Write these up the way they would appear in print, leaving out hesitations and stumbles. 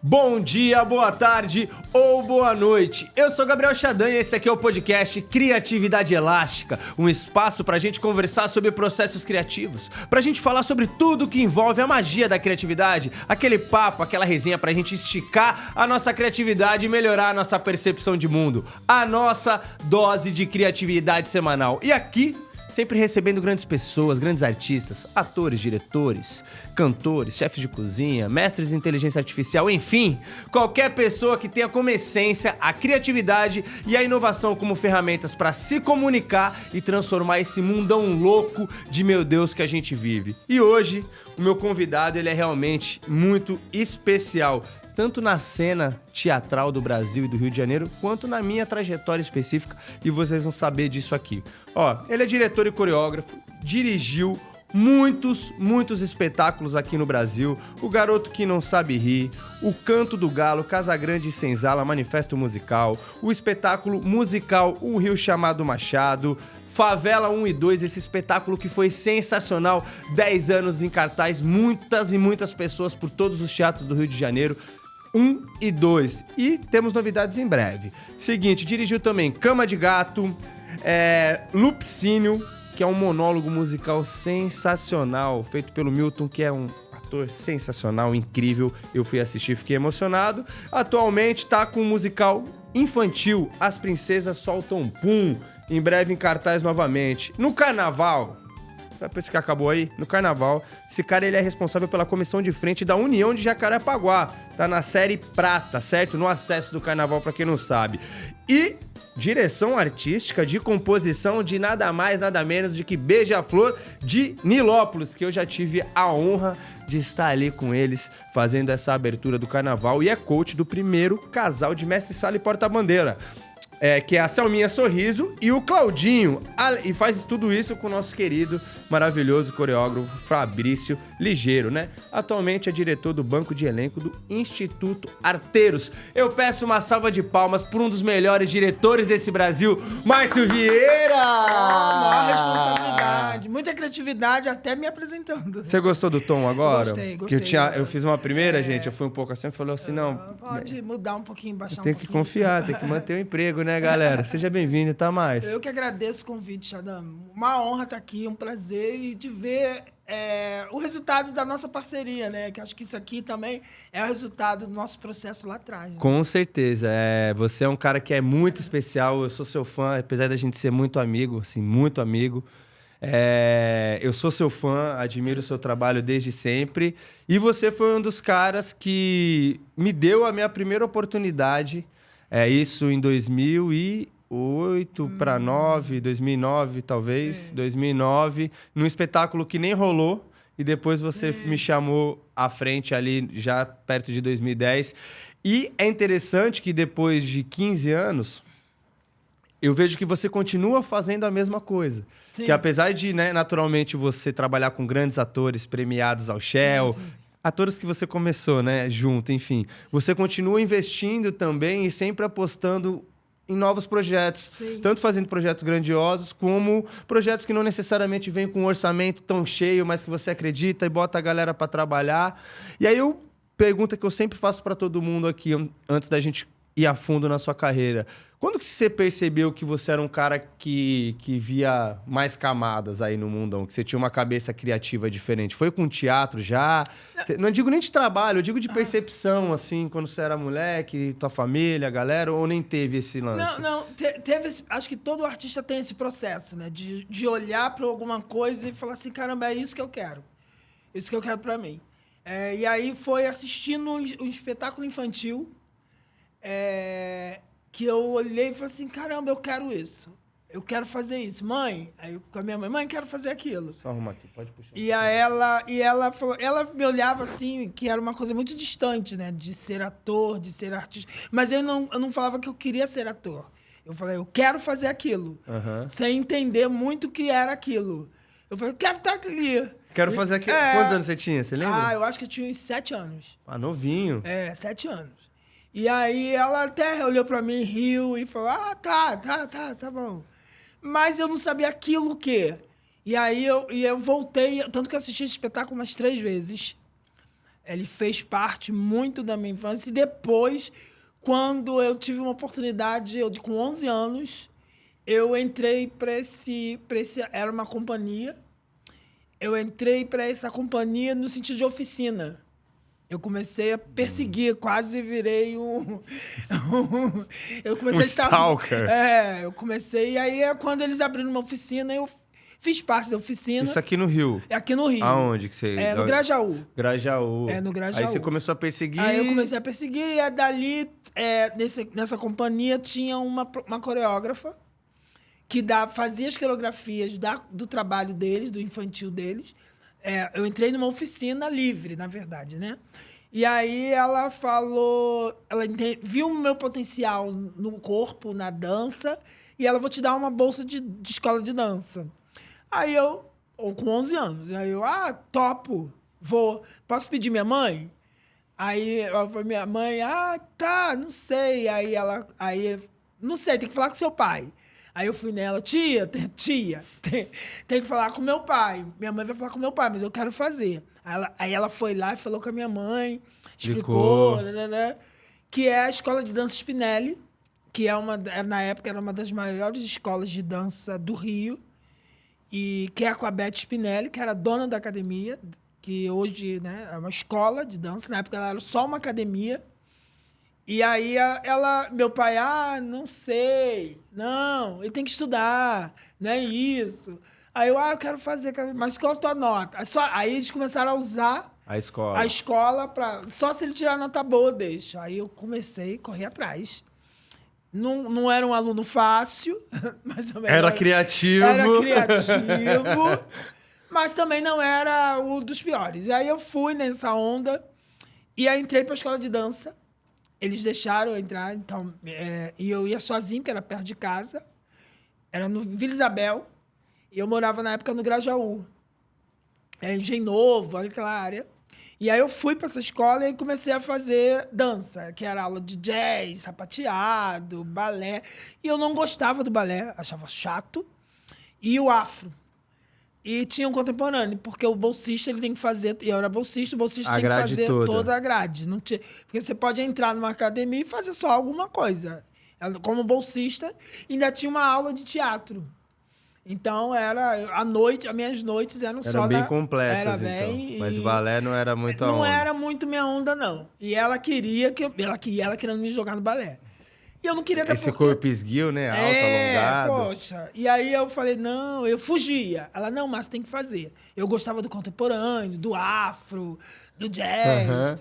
Bom dia, boa tarde ou boa noite. Eu sou Gabriel Chadan e esse aqui é o podcast Criatividade Elástica, um espaço pra gente conversar sobre processos criativos, pra gente falar sobre tudo que envolve a magia da criatividade, aquele papo, aquela resenha pra gente esticar a nossa criatividade e melhorar a nossa percepção de mundo, a nossa dose de criatividade semanal. E aqui, sempre recebendo grandes pessoas, grandes artistas, atores, diretores, cantores, chefes de cozinha, mestres de inteligência artificial, enfim, qualquer pessoa que tenha como essência a criatividade e a inovação como ferramentas para se comunicar e transformar esse mundão louco de meu Deus que a gente vive. E hoje, o meu convidado, ele é realmente muito especial, tanto na cena teatral do Brasil e do Rio de Janeiro, quanto na minha trajetória específica, e vocês vão saber disso aqui. Ó, ele é diretor e coreógrafo, dirigiu muitos espetáculos aqui no Brasil, O Garoto que Não Sabe Rir, O Canto do Galo, Casagrande e Senzala, Manifesto Musical, o espetáculo musical Um Rio Chamado Machado, Favela 1 e 2, esse espetáculo que foi sensacional, 10 anos em cartaz, muitas pessoas por todos os teatros do Rio de Janeiro, 1 e 2. E temos novidades em breve. Seguinte, dirigiu também Cama de Gato, Lupicínio, que é um monólogo musical sensacional, feito pelo Milton, que é um ator sensacional, incrível. Eu fui assistir, fiquei emocionado. Atualmente tá com um musical infantil, As Princesas Soltam Pum, em breve em cartaz novamente. No Carnaval, vai pensar que acabou aí? No Carnaval, esse cara ele é responsável pela comissão de frente da União de Jacarepaguá. Tá na série Prata, certo? No Acesso do Carnaval, pra quem não sabe. E direção artística de composição de nada mais, nada menos de que Beija-Flor de Nilópolis, que eu já tive a honra de estar ali com eles fazendo essa abertura do Carnaval e é coach do primeiro casal de mestre sala e porta-bandeira. Que é a Selminha Sorriso e o Claudinho. E faz tudo isso com o nosso querido, maravilhoso coreógrafo Fabrício Ligeiro, né? Atualmente é diretor do banco de elenco do Instituto Arteiros. Eu peço uma salva de palmas por um dos melhores diretores desse Brasil, Márcio Vieira! Maior responsabilidade, muita criatividade até me apresentando. Você gostou do tom agora? Gostei. Que eu fiz uma primeira, gente, eu fui um pouco assim, falou assim, não... Pode mudar um pouquinho, baixar um tem pouquinho. que confiar, tem que manter o emprego, né, galera? Seja bem-vindo, tá, Márcio? Eu que agradeço o convite, Chadan. Uma honra estar aqui, um prazer e de ver o resultado da nossa parceria, né? Que acho que isso aqui também é o resultado do nosso processo lá atrás. Né? Com certeza. Você é um cara que é muito especial, eu sou seu fã, apesar da gente ser muito amigo, assim, muito amigo. Eu sou seu fã, admiro o seu trabalho desde sempre. E você foi um dos caras que me deu a minha primeira oportunidade. Isso em 2008 para 2009 talvez, 2009, num espetáculo que nem rolou. E depois você me chamou à frente ali, já perto de 2010. E é interessante que depois de 15 anos... eu vejo que você continua fazendo a mesma coisa. Sim. Que apesar de, né, naturalmente, você trabalhar com grandes atores premiados ao Shell, sim. Atores que você começou, né, junto, enfim. Você continua investindo também e sempre apostando em novos projetos. Sim. Tanto fazendo projetos grandiosos, como projetos que não necessariamente vêm com um orçamento tão cheio, mas que você acredita e bota a galera para trabalhar. E aí, pergunta que eu sempre faço para todo mundo aqui, antes da gente ir a fundo na sua carreira. Quando que você percebeu que você era um cara que via mais camadas aí no mundão? Que você tinha uma cabeça criativa diferente? Foi com teatro já? Não digo nem de trabalho, eu digo de percepção, assim, quando você era moleque, tua família, galera, ou nem teve esse lance? Não, teve esse, acho que todo artista tem esse processo, né? De olhar para alguma coisa e falar assim, caramba, é isso que eu quero. Isso que eu quero para mim. E aí foi assistindo um espetáculo infantil, que eu olhei e falei assim, caramba, eu quero isso. Eu quero fazer isso. Mãe, aí eu, com a minha mãe, quero fazer aquilo. Só arrumar aqui, pode puxar. E ela falou, ela me olhava assim, que era uma coisa muito distante, né? De ser ator, de ser artista. Mas eu não falava que eu queria ser ator. Eu falei, eu quero fazer aquilo. Uhum. Sem entender muito o que era aquilo. Eu falei, quero estar ali. Quero fazer aquilo. Quantos anos você tinha? Você lembra? Eu acho que eu tinha uns 7 anos. Novinho. 7 anos. E aí ela até olhou pra mim, riu e falou, tá bom. Mas eu não sabia aquilo o quê. E aí eu voltei, tanto que eu assisti esse espetáculo umas 3 vezes. Ele fez parte muito da minha infância. E depois, quando eu tive uma oportunidade, com 11 anos, eu entrei para esse... Era uma companhia. Eu entrei para essa companhia no sentido de oficina. Eu comecei a perseguir, quase virei eu comecei um stalker. Eu comecei... E aí, quando eles abriram uma oficina, eu fiz parte da oficina. Isso aqui no Rio? É aqui no Rio. Aonde que você... No Grajaú. Grajaú. No Grajaú. Aí você começou a perseguir... Aí eu comecei a perseguir, e dali, nessa companhia, tinha uma coreógrafa que fazia as coreografias do trabalho deles, do infantil deles. Eu entrei numa oficina livre, na verdade, né? E aí ela falou... Ela viu o meu potencial no corpo, na dança, e ela, vou te dar uma bolsa de escola de dança. Aí eu, com 11 anos, aí eu, topo, vou. Posso pedir minha mãe? Aí minha mãe, tá, não sei. Aí, não sei, tem que falar com seu pai. Aí eu fui nela, tia, tem que falar com meu pai. Minha mãe vai falar com meu pai, mas eu quero fazer. Aí ela foi lá e falou com a minha mãe, explicou, que é a Escola de Dança Spinelli, que na época era uma das maiores escolas de dança do Rio, e que é com a Beth Spinelli, que era dona da academia, que hoje, né, é uma escola de dança. Na época ela era só uma academia. E aí meu pai, não sei, não, ele tem que estudar, não é isso. Aí eu quero fazer, mas qual a tua nota? Aí eles começaram a usar a escola só se ele tirar nota boa, deixa. Aí eu comecei a correr atrás. Não era um aluno fácil, mas também era criativo. Era criativo, mas também não era um dos piores. E aí eu fui nessa onda e aí entrei para a escola de dança. Eles deixaram eu entrar, então, e eu ia sozinho, que era perto de casa. Era no Vila Isabel. E eu morava, na época, no Grajaú. Engenho Novo, aquela área. E aí eu fui para essa escola e comecei a fazer dança, que era aula de jazz, sapateado, balé. E eu não gostava do balé, achava chato. E o afro. E tinha um contemporâneo, porque o bolsista ele tem que fazer... E eu era bolsista, o bolsista tem que fazer toda a grade. Não tinha, porque você pode entrar numa academia e fazer só alguma coisa. Como bolsista, ainda tinha uma aula de teatro. Então, as minhas noites eram só... Eram bem completas, era então. Bem, mas o balé não era muito a onda. Não era muito minha onda, não. E ela queria ela querendo me jogar no balé. E eu não queria... Esse corpo esguio, né? Alto, alongado. Poxa. E aí eu falei, não, eu fugia. Ela, não, mas tem que fazer. Eu gostava do contemporâneo, do afro, do jazz. Uhum.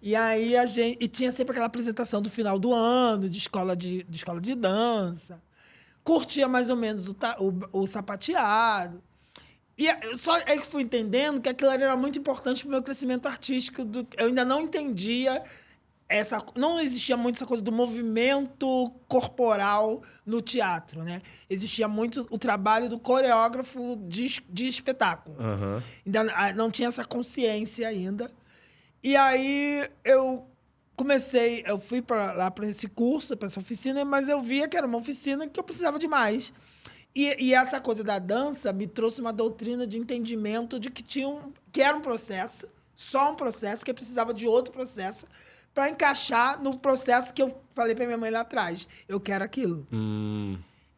E aí e tinha sempre aquela apresentação do final do ano, de escola de dança. Curtia mais ou menos o sapateado. E só aí que fui entendendo que aquilo era muito importante para o meu crescimento artístico. Eu ainda não entendia... não existia muito essa coisa do movimento corporal no teatro, né? Existia muito o trabalho do coreógrafo de espetáculo. Uhum. Ainda não tinha essa consciência ainda. E aí eu fui lá para esse curso, para essa oficina, mas eu via que era uma oficina que eu precisava de mais. E essa coisa da dança me trouxe uma doutrina de entendimento de que era um processo, só um processo, que eu precisava de outro processo para encaixar no processo que eu falei para minha mãe lá atrás. Eu quero aquilo.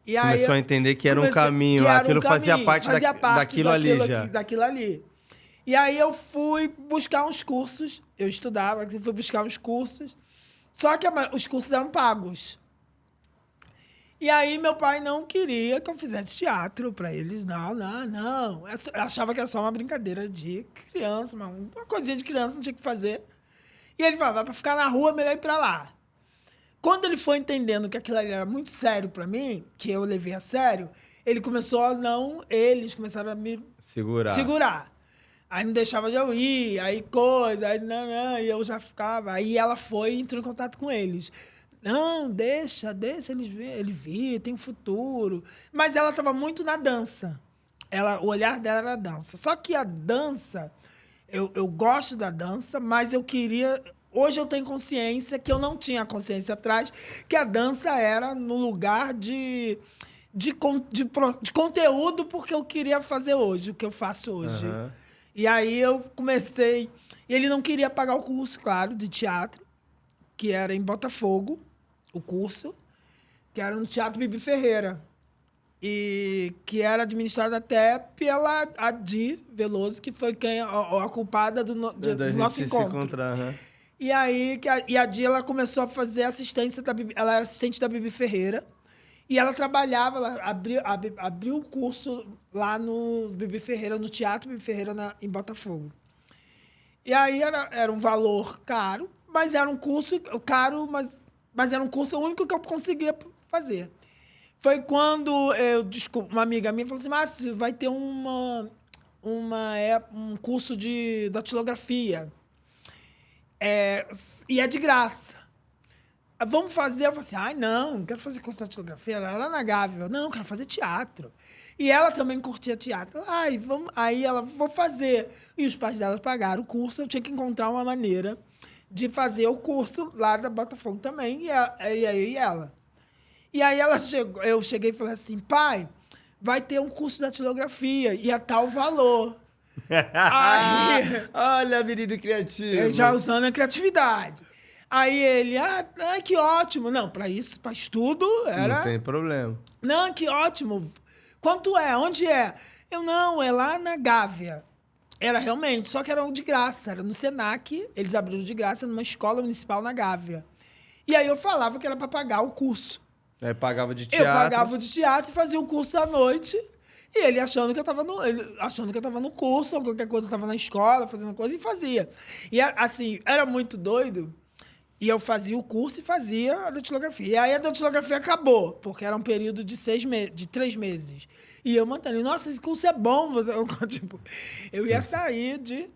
E aí começou a entender que era um caminho, aquilo fazia parte daquilo ali já. Daquilo ali. E aí eu fui buscar uns cursos, eu estudava, fui buscar uns cursos, só que os cursos eram pagos. E aí meu pai não queria que eu fizesse teatro para eles. Não. Eu achava que era só uma brincadeira de criança, uma coisinha de criança, não tinha que fazer. E ele falava, para ficar na rua, melhor ir para lá. Quando ele foi entendendo que aquilo ali era muito sério para mim, que eu levei a sério, eles começaram a me segurar. Aí não deixava de eu ir, aí e eu já ficava. Aí ela entrou em contato com eles. Não, deixa ele vir, tem um futuro. Mas ela estava muito na dança. O olhar dela era a dança. Só que a dança, eu gosto da dança, mas eu queria... Hoje eu tenho consciência, que eu não tinha consciência atrás, que a dança era no lugar de conteúdo, porque eu queria fazer hoje, o que eu faço hoje. Uhum. E aí eu comecei... E ele não queria pagar o curso, claro, de teatro, que era em Botafogo, o curso, que era no Teatro Bibi Ferreira. E que era administrado até pela Adi Veloso, que foi a culpada do nosso encontro. Se encontrar, né? E aí, a Adi, ela começou a fazer assistência da Bibi, ela era assistente da Bibi Ferreira. E ela trabalhava, ela abriu um curso lá no Bibi Ferreira, no Teatro Bibi Ferreira, em Botafogo. E aí era um valor caro, mas era um curso caro, mas era um curso único que eu conseguia fazer. Foi quando uma amiga minha falou assim, Márcio, vai ter um curso de datilografia. E é de graça. Vamos fazer? Eu falei assim, ai, não quero fazer curso de datilografia. Ela era na Gávea. Não, quero fazer teatro. E ela também curtia teatro. Aí ela, vou fazer. E os pais dela pagaram o curso, eu tinha que encontrar uma maneira de fazer o curso lá da Botafogo também. E aí ela. E aí eu cheguei e falei assim, pai, vai ter um curso de datilografia e a tal valor. Aí, olha, menino criativo. Já usando a criatividade. Aí ele, que ótimo. Não, para isso, para estudo, era... Não tem problema. Não, que ótimo. Quanto é? Onde é? Não, é lá na Gávea. Era realmente, só que era de graça. Era no Senac, eles abriram de graça numa escola municipal na Gávea. E aí eu falava que era para pagar o curso. Aí pagava de teatro. Eu pagava de teatro e fazia o curso à noite. E ele achando que eu estava no curso, ou qualquer coisa, eu estava na escola, fazendo coisa, e fazia. E assim, era muito doido. E eu fazia o curso e fazia a datilografia. E aí a datilografia acabou, porque era um período de 3 meses. E eu mantendo, nossa, esse curso é bom. Eu ia sair de...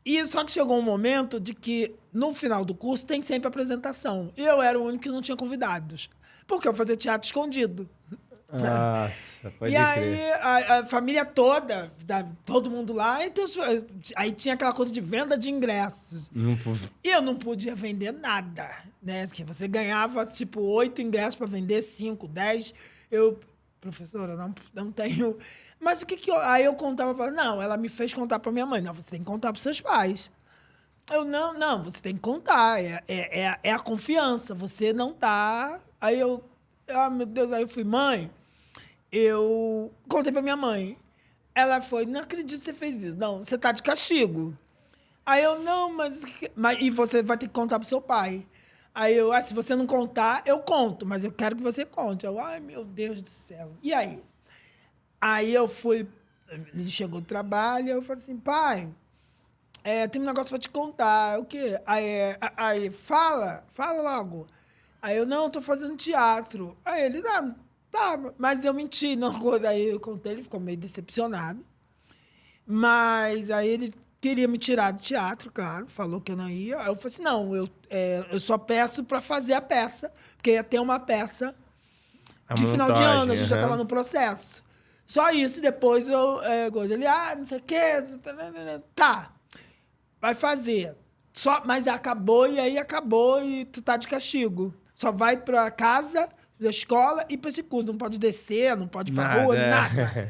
E só que chegou um momento de que, no final do curso, tem sempre apresentação. E eu era o único que não tinha convidados. Porque eu fazia teatro escondido. Nossa, pode crer. E aí, a família toda, todo mundo lá, então, aí tinha aquela coisa de venda de ingressos. E eu não podia vender nada, né? Porque você ganhava, 8 ingressos para vender, 5, 10. Professora, não tenho... Mas o que eu... Aí eu contava para... Não, ela me fez contar para minha mãe. Não, você tem que contar para seus pais. Não, você tem que contar. É a confiança. Você não tá... Aí eu... meu Deus, aí eu fui, mãe... Eu contei pra minha mãe. Ela foi, não acredito que você fez isso. Não, você tá de castigo. Aí eu, não, mas... E você vai ter que contar pro seu pai. Aí eu, se você não contar, eu conto. Mas eu quero que você conte. Eu, ai, meu Deus do céu. E aí? Aí eu fui... Ele chegou do trabalho, eu falei assim, pai, tem um negócio pra te contar. O quê? Aí fala logo. Aí eu, não, tô fazendo teatro. Aí ele, não... Tá, mas eu menti. Não, aí eu contei, ele ficou meio decepcionado. Mas aí ele queria me tirar do teatro, claro, falou que eu não ia. Aí eu falei assim, não, eu só peço para fazer a peça, porque ia ter uma peça de final de ano, a gente já estava no processo. Só isso, depois ele, não sei o quê, tá, vai fazer. Mas acabou, e tu tá de castigo. Só vai para casa... da escola e para esse curso. Não pode descer, não pode ir pra rua, nada.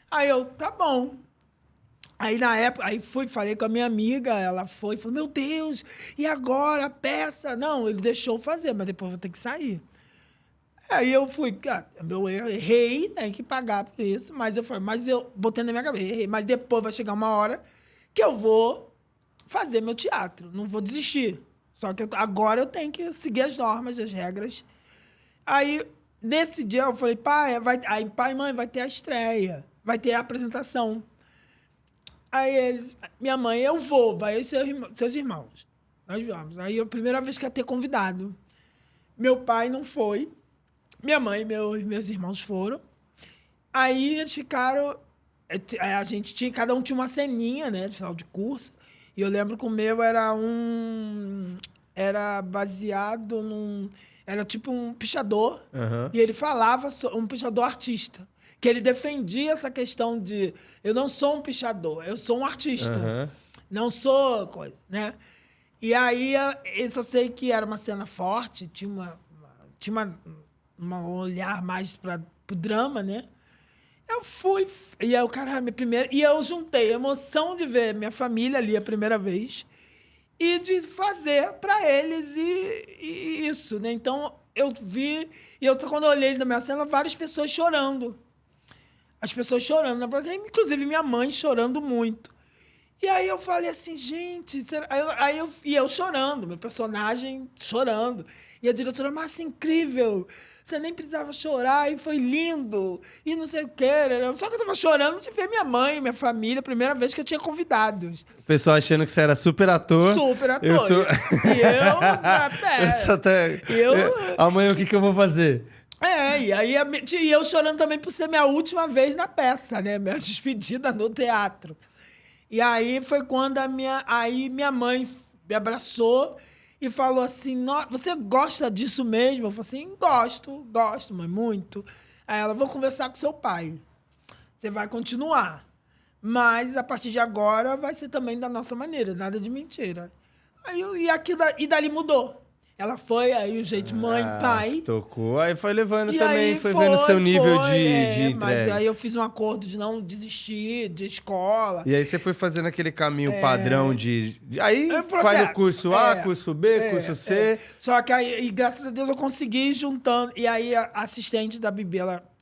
Aí eu, tá bom. Aí, na época, falei com a minha amiga, ela falou, meu Deus, e agora a peça? Não, ele deixou fazer, mas depois eu vou ter que sair. Aí eu fui, eu errei, tem que pagar por isso, mas eu botei na minha cabeça, errei, mas depois vai chegar uma hora que eu vou fazer meu teatro, não vou desistir. Só que agora eu tenho que seguir as normas, as regras. Aí, nesse dia, eu falei, pai e mãe, vai ter a estreia, vai ter a apresentação. Aí minha mãe, eu vou, vai e seus irmãos. Nós vamos. Aí, a primeira vez que ia ter convidado. Meu pai não foi, minha mãe e meus irmãos foram. Aí, eles ficaram, cada um tinha uma ceninha, né, de final de curso. E eu lembro que o meu era baseado num... Era tipo um pichador, e ele falava, um pichador artista, que ele defendia essa questão de eu não sou um pichador, eu sou um artista, não sou coisa, né? E aí, eu só sei que era uma cena forte, tinha um olhar mais para o drama, né? Eu fui, e aí o cara, e eu juntei a emoção de ver minha família ali a primeira vez, e de fazer para eles e isso, né? Então, eu vi... quando eu olhei na minha cena, várias pessoas chorando. As pessoas chorando na plateia, inclusive minha mãe chorando muito. E aí eu falei assim, gente... eu chorando, meu personagem chorando. E a diretora, mas incrível... Você nem precisava chorar e foi lindo. E não sei o quê. Só que eu tava chorando de ver minha mãe, minha família, primeira vez que eu tinha convidados. O pessoal achando que você era super ator. Super ator. E amanhã o que eu vou fazer? E aí eu chorando também por ser minha última vez na peça, né? Minha despedida no teatro. E aí foi quando minha mãe me abraçou e falou assim, você gosta disso mesmo? Eu falei assim, gosto, mãe, muito. Aí ela, vou conversar com seu pai. Você vai continuar. Mas, a partir de agora, vai ser também da nossa maneira, nada de mentira. E dali mudou. Ela foi, aí o jeito mãe, pai. Tocou, aí foi levando também, foi vendo seu nível de mas aí eu fiz um acordo de não desistir de escola. E aí você foi fazendo aquele caminho padrão aí faz o curso A, curso B, curso C. Só que aí, graças a Deus, eu consegui ir juntando. E aí a assistente da Bibi,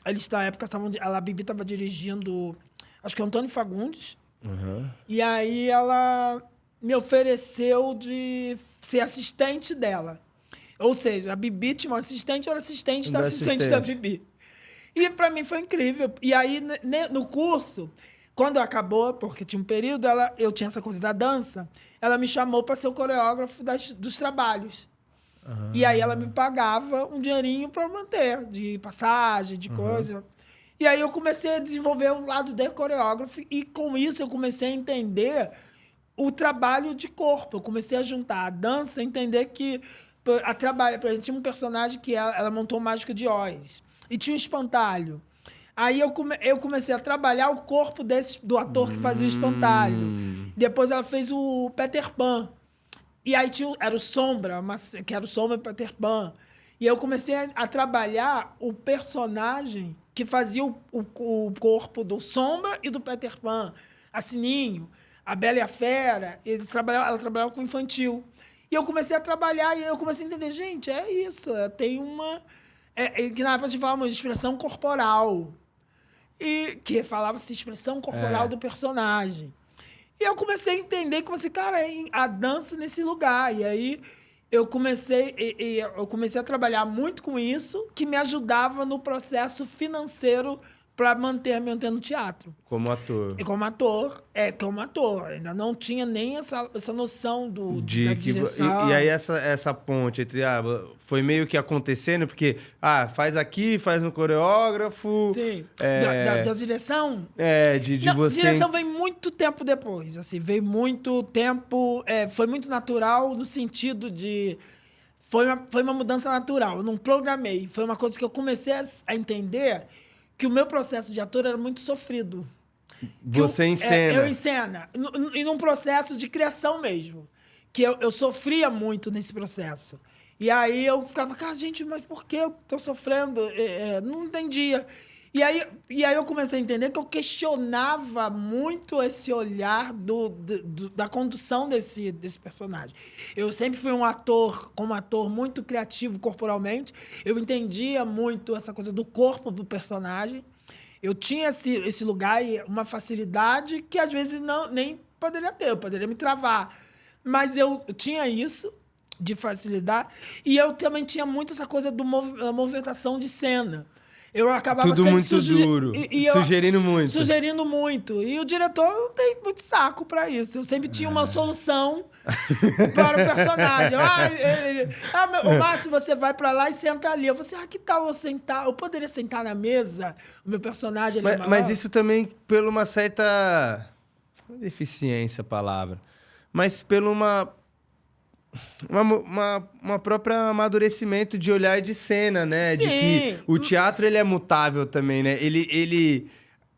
eles na época a Bibi estava dirigindo, acho que Antônio Fagundes. Uhum. E aí ela me ofereceu de ser assistente dela. Ou seja, a Bibi tinha um assistente, eu era assistente da assistente da Bibi. E para mim foi incrível. E aí, no curso, quando acabou, porque tinha um período, eu tinha essa coisa da dança, ela me chamou para ser o coreógrafo dos trabalhos. Uhum. E aí ela me pagava um dinheirinho para manter, de passagem, de coisa. E aí eu comecei a desenvolver o lado de coreógrafo e com isso eu comecei a entender o trabalho de corpo. Eu comecei a juntar a dança, entender que por exemplo, tinha um personagem que ela montou Mágica de Oz. E tinha um espantalho. Aí eu comecei a trabalhar o corpo do ator que fazia o espantalho. Depois ela fez o Peter Pan. E aí era o Sombra, que era o Sombra e Peter Pan. E eu comecei a trabalhar o personagem que fazia o corpo do Sombra e do Peter Pan. A Sininho, a Bela e a Fera, ela trabalhava com infantil. E eu comecei a trabalhar e eu comecei a entender, gente, é isso, tem uma... que na época a gente falava uma expressão corporal. E que falava-se expressão corporal do personagem. E eu comecei a entender que você, cara, a dança nesse lugar. E aí eu comecei a trabalhar muito com isso, que me ajudava no processo financeiro para me manter no teatro. Como ator. E como ator. Ainda não tinha nem essa noção da direção. E aí essa ponte entre... foi meio que acontecendo, porque... faz aqui, faz no coreógrafo... Sim. Da direção? Você... Direção vem muito tempo depois. Assim, veio muito tempo... foi muito natural no sentido de... Foi uma mudança natural. Eu não programei. Foi uma coisa que eu comecei a entender... que o meu processo de ator era muito sofrido. Você encena. Eu enceno. E num processo de criação mesmo. Que eu sofria muito nesse processo. E aí eu ficava, cara, gente, mas por que eu tô sofrendo? Não entendia. E aí eu comecei a entender que eu questionava muito esse olhar da condução desse personagem. Eu sempre fui como ator muito criativo corporalmente. Eu entendia muito essa coisa do corpo do personagem. Eu tinha esse lugar e uma facilidade que às vezes nem poderia ter, eu poderia me travar. Mas eu tinha isso de facilidade e eu também tinha muito essa coisa da movimentação de cena. Eu acabava tudo sempre muito duro, sugerindo muito. Sugerindo muito. E o diretor não tem muito saco para isso. Eu sempre tinha uma solução para o personagem. O Márcio, você vai para lá e senta ali. Eu falei assim, que tal eu sentar? Eu poderia sentar na mesa? O meu personagem... Mas isso também por uma certa... deficiência a palavra. Mas pelo uma própria amadurecimento de olhar de cena, né? Sim. De que o teatro, ele é mutável também, né? Ele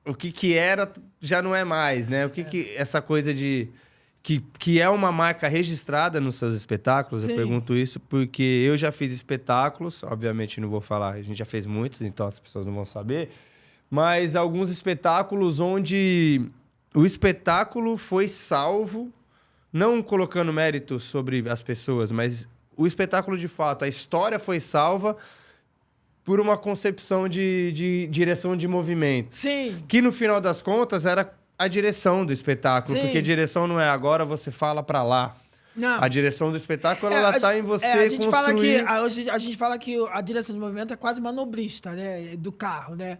o que era, já não é mais, né? Essa coisa de... Que é uma marca registrada nos seus espetáculos. Sim. Eu pergunto isso porque eu já fiz espetáculos, obviamente não vou falar, a gente já fez muitos, então as pessoas não vão saber, mas alguns espetáculos onde o espetáculo foi salvo não colocando mérito sobre as pessoas, mas o espetáculo de fato, a história foi salva por uma concepção de direção de movimento. Sim. Que no final das contas era a direção do espetáculo, Sim. porque direção não é agora você fala pra lá. Não. A direção do espetáculo, ela tá em você a gente construir... hoje a gente fala que a direção de movimento é quase manobrista, né? Do carro, né?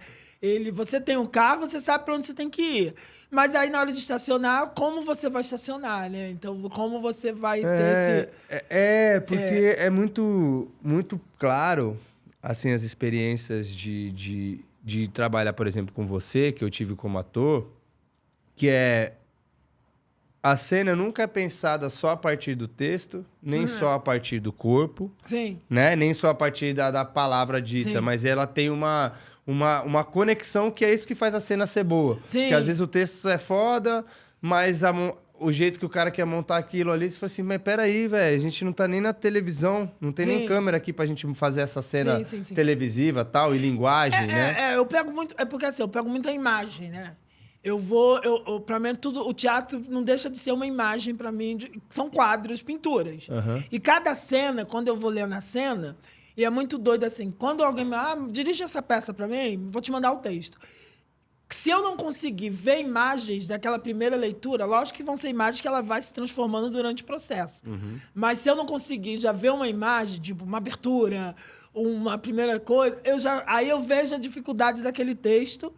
Você tem um carro, você sabe para onde você tem que ir. Mas aí, na hora de estacionar, como você vai estacionar, né? Então, como você vai ter esse... Porque é muito, muito claro, assim, as experiências de trabalhar, por exemplo, com você, que eu tive como ator, que a cena nunca é pensada só a partir do texto, nem só a partir do corpo, Sim. né? Nem só a partir da palavra dita, Sim. mas ela tem uma conexão que é isso que faz a cena ser boa. Sim. Porque às vezes o texto é foda, mas o jeito que o cara quer montar aquilo ali, você fala assim, mas peraí, velho, a gente não tá nem na televisão, não tem nem câmera aqui pra gente fazer essa cena televisiva tal, e linguagem, né? Eu pego muito... É porque assim, eu pego muita imagem, né? Pra mim, o teatro não deixa de ser uma imagem pra mim. São quadros, pinturas. Uhum. E cada cena, quando eu vou lendo a cena, e é muito doido assim, quando alguém me dirige essa peça pra mim, vou te mandar o texto. Se eu não conseguir ver imagens daquela primeira leitura, lógico que vão ser imagens que ela vai se transformando durante o processo. Uhum. Mas se eu não conseguir já ver uma imagem, tipo uma abertura, uma primeira coisa, aí eu vejo a dificuldade daquele texto.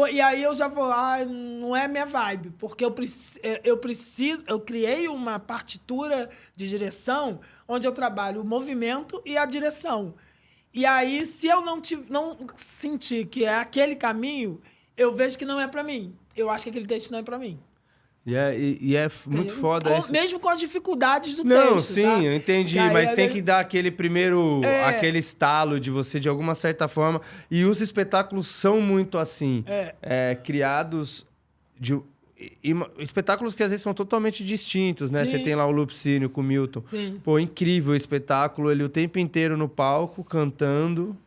E aí eu já vou, não é minha vibe, porque eu criei uma partitura de direção onde eu trabalho o movimento e a direção. E aí, se eu não sentir que é aquele caminho, eu vejo que não é para mim. Eu acho que aquele texto não é para mim. E é muito foda isso. Mesmo com as dificuldades do texto. Não, sim, tá? eu entendi. Mas tem que dar aquele primeiro... Aquele estalo de você, de alguma certa forma. E os espetáculos são muito assim. Criados... espetáculos que às vezes são totalmente distintos, né? Sim. Você tem lá o Lupicínio com o Milton. Sim. Pô, incrível o espetáculo. Ele o tempo inteiro no palco, cantando...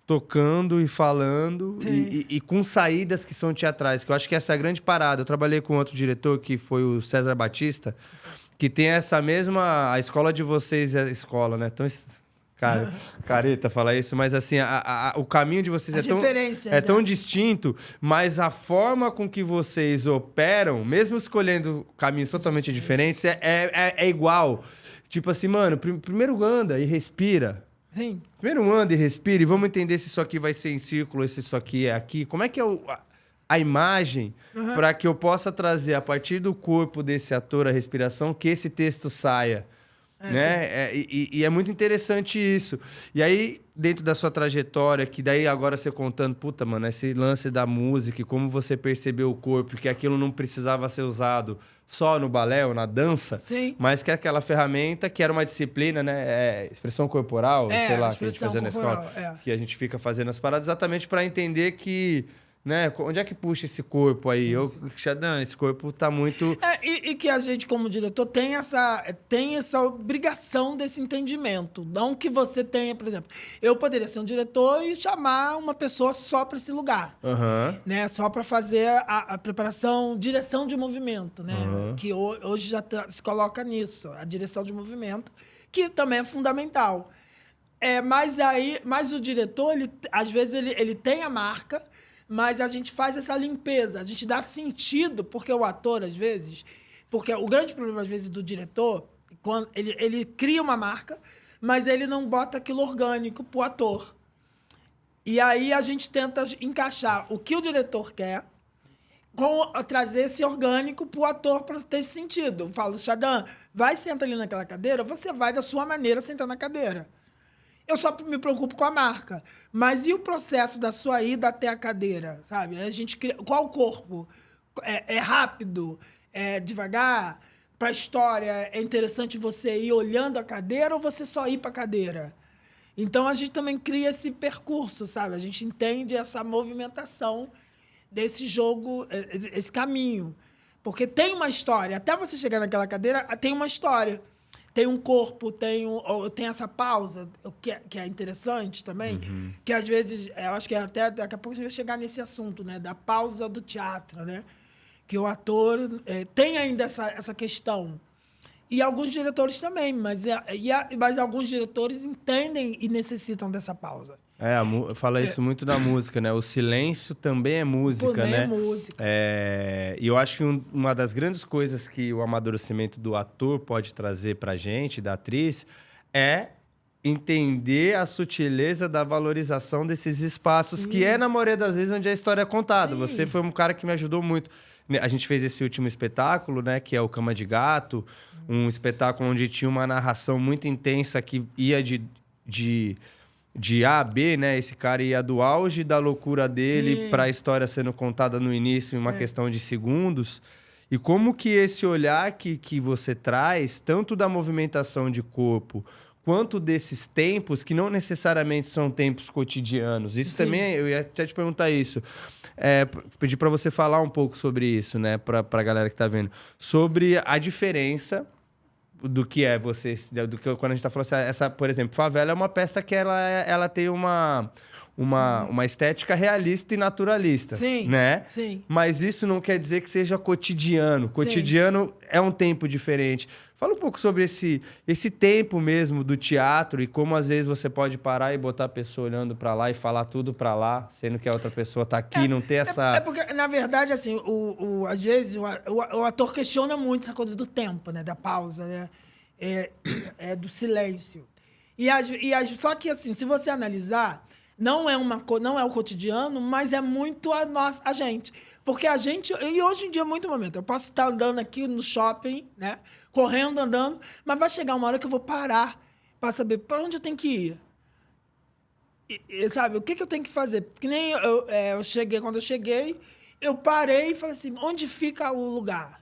tocando e falando e com saídas que são teatrais, que eu acho que essa é a grande parada. Eu trabalhei com outro diretor, que foi o César Batista, que tem essa mesma... A escola de vocês é a escola, né? Então, cara, careta falar isso, mas assim, o caminho de vocês é tão distinto, mas a forma com que vocês operam, mesmo escolhendo caminhos totalmente diferentes, é igual. Tipo assim, mano, primeiro anda e respira. Sim. Primeiro anda e respire, vamos entender se isso aqui vai ser em círculo, se isso aqui é aqui. Como é que é a imagem para que eu possa trazer a partir do corpo desse ator a respiração, que esse texto saia? Né? E é muito interessante isso. E aí, dentro da sua trajetória, que daí agora você contando, puta, mano, esse lance da música e como você percebeu o corpo, que aquilo não precisava ser usado só no balé ou na dança, Sim. mas que é aquela ferramenta que era uma disciplina, né? Expressão corporal, sei lá, que a gente fazia na escola, que a gente fica fazendo as paradas exatamente para entender que, né, onde é que puxa esse corpo aí? Xadã, esse corpo tá muito... E que a gente, como diretor, tem essa obrigação desse entendimento. Não que você tenha, por exemplo... Eu poderia ser um diretor e chamar uma pessoa só para esse lugar. Né? Só para fazer a preparação, direção de movimento. Né? Que hoje já se coloca nisso. A direção de movimento, que também é fundamental. Mas o diretor, às vezes, ele tem a marca... Mas a gente faz essa limpeza, a gente dá sentido, porque o ator, às vezes... Porque o grande problema, às vezes, do diretor, quando ele cria uma marca, mas ele não bota aquilo orgânico pro ator. E aí a gente tenta encaixar o que o diretor quer, trazer esse orgânico pro ator para ter esse sentido. Eu falo, Xadã, senta ali naquela cadeira, você vai da sua maneira sentar na cadeira. Eu só me preocupo com a marca. Mas e o processo da sua ida até a cadeira, sabe? A gente qual o corpo? É rápido? É devagar? Para a história, é interessante você ir olhando a cadeira ou você só ir para a cadeira? Então, a gente também cria esse percurso, sabe? A gente entende essa movimentação desse jogo, esse caminho. Porque tem uma história. Até você chegar naquela cadeira, tem uma história. Tem um corpo, tem essa pausa, que é interessante também, que às vezes, eu acho que até daqui a pouco a gente vai chegar nesse assunto, né? Da pausa do teatro, né? Que o ator tem ainda essa questão. E alguns diretores também, mas alguns diretores entendem e necessitam dessa pausa. Fala isso muito da música, né? O silêncio também é música, Também né? é música. E eu acho que uma das grandes coisas que o amadurecimento do ator pode trazer pra gente, da atriz, é entender a sutileza da valorização desses espaços, Sim. que é, na maioria das vezes, onde a história é contada. Sim. Você foi um cara que me ajudou muito. A gente fez esse último espetáculo, né? Que é o Cama de Gato. Um espetáculo onde tinha uma narração muito intensa que ia de A a B, né? Esse cara ia do auge da loucura dele para a história sendo contada no início em uma questão de segundos. E como que esse olhar que você traz, tanto da movimentação de corpo, quanto desses tempos, que não necessariamente são tempos cotidianos. Isso também, eu ia até te perguntar isso. Pedir para você falar um pouco sobre isso, né? Para a galera que tá vendo. Sobre a diferença do que é você... Quando a gente tá falando assim, por exemplo, Favela é uma peça que ela tem uma estética realista e naturalista, né? Sim. Mas isso não quer dizer que seja cotidiano. Cotidiano é um tempo diferente. Fala um pouco sobre esse tempo mesmo do teatro e como às vezes você pode parar e botar a pessoa olhando para lá e falar tudo para lá, sendo que a outra pessoa tá aqui, não ter essa... porque, na verdade, assim, às vezes o ator questiona muito essa coisa do tempo, né? Da pausa, né? Do silêncio. Só que, assim, se você analisar, não é o cotidiano, mas é muito a gente. Porque a gente... E hoje em dia é muito momento. Eu posso estar andando aqui no shopping, né? Correndo, andando, mas vai chegar uma hora que eu vou parar para saber para onde eu tenho que ir. Sabe, o que eu tenho que fazer? Porque nem quando eu cheguei, eu parei e falei assim, onde fica o lugar?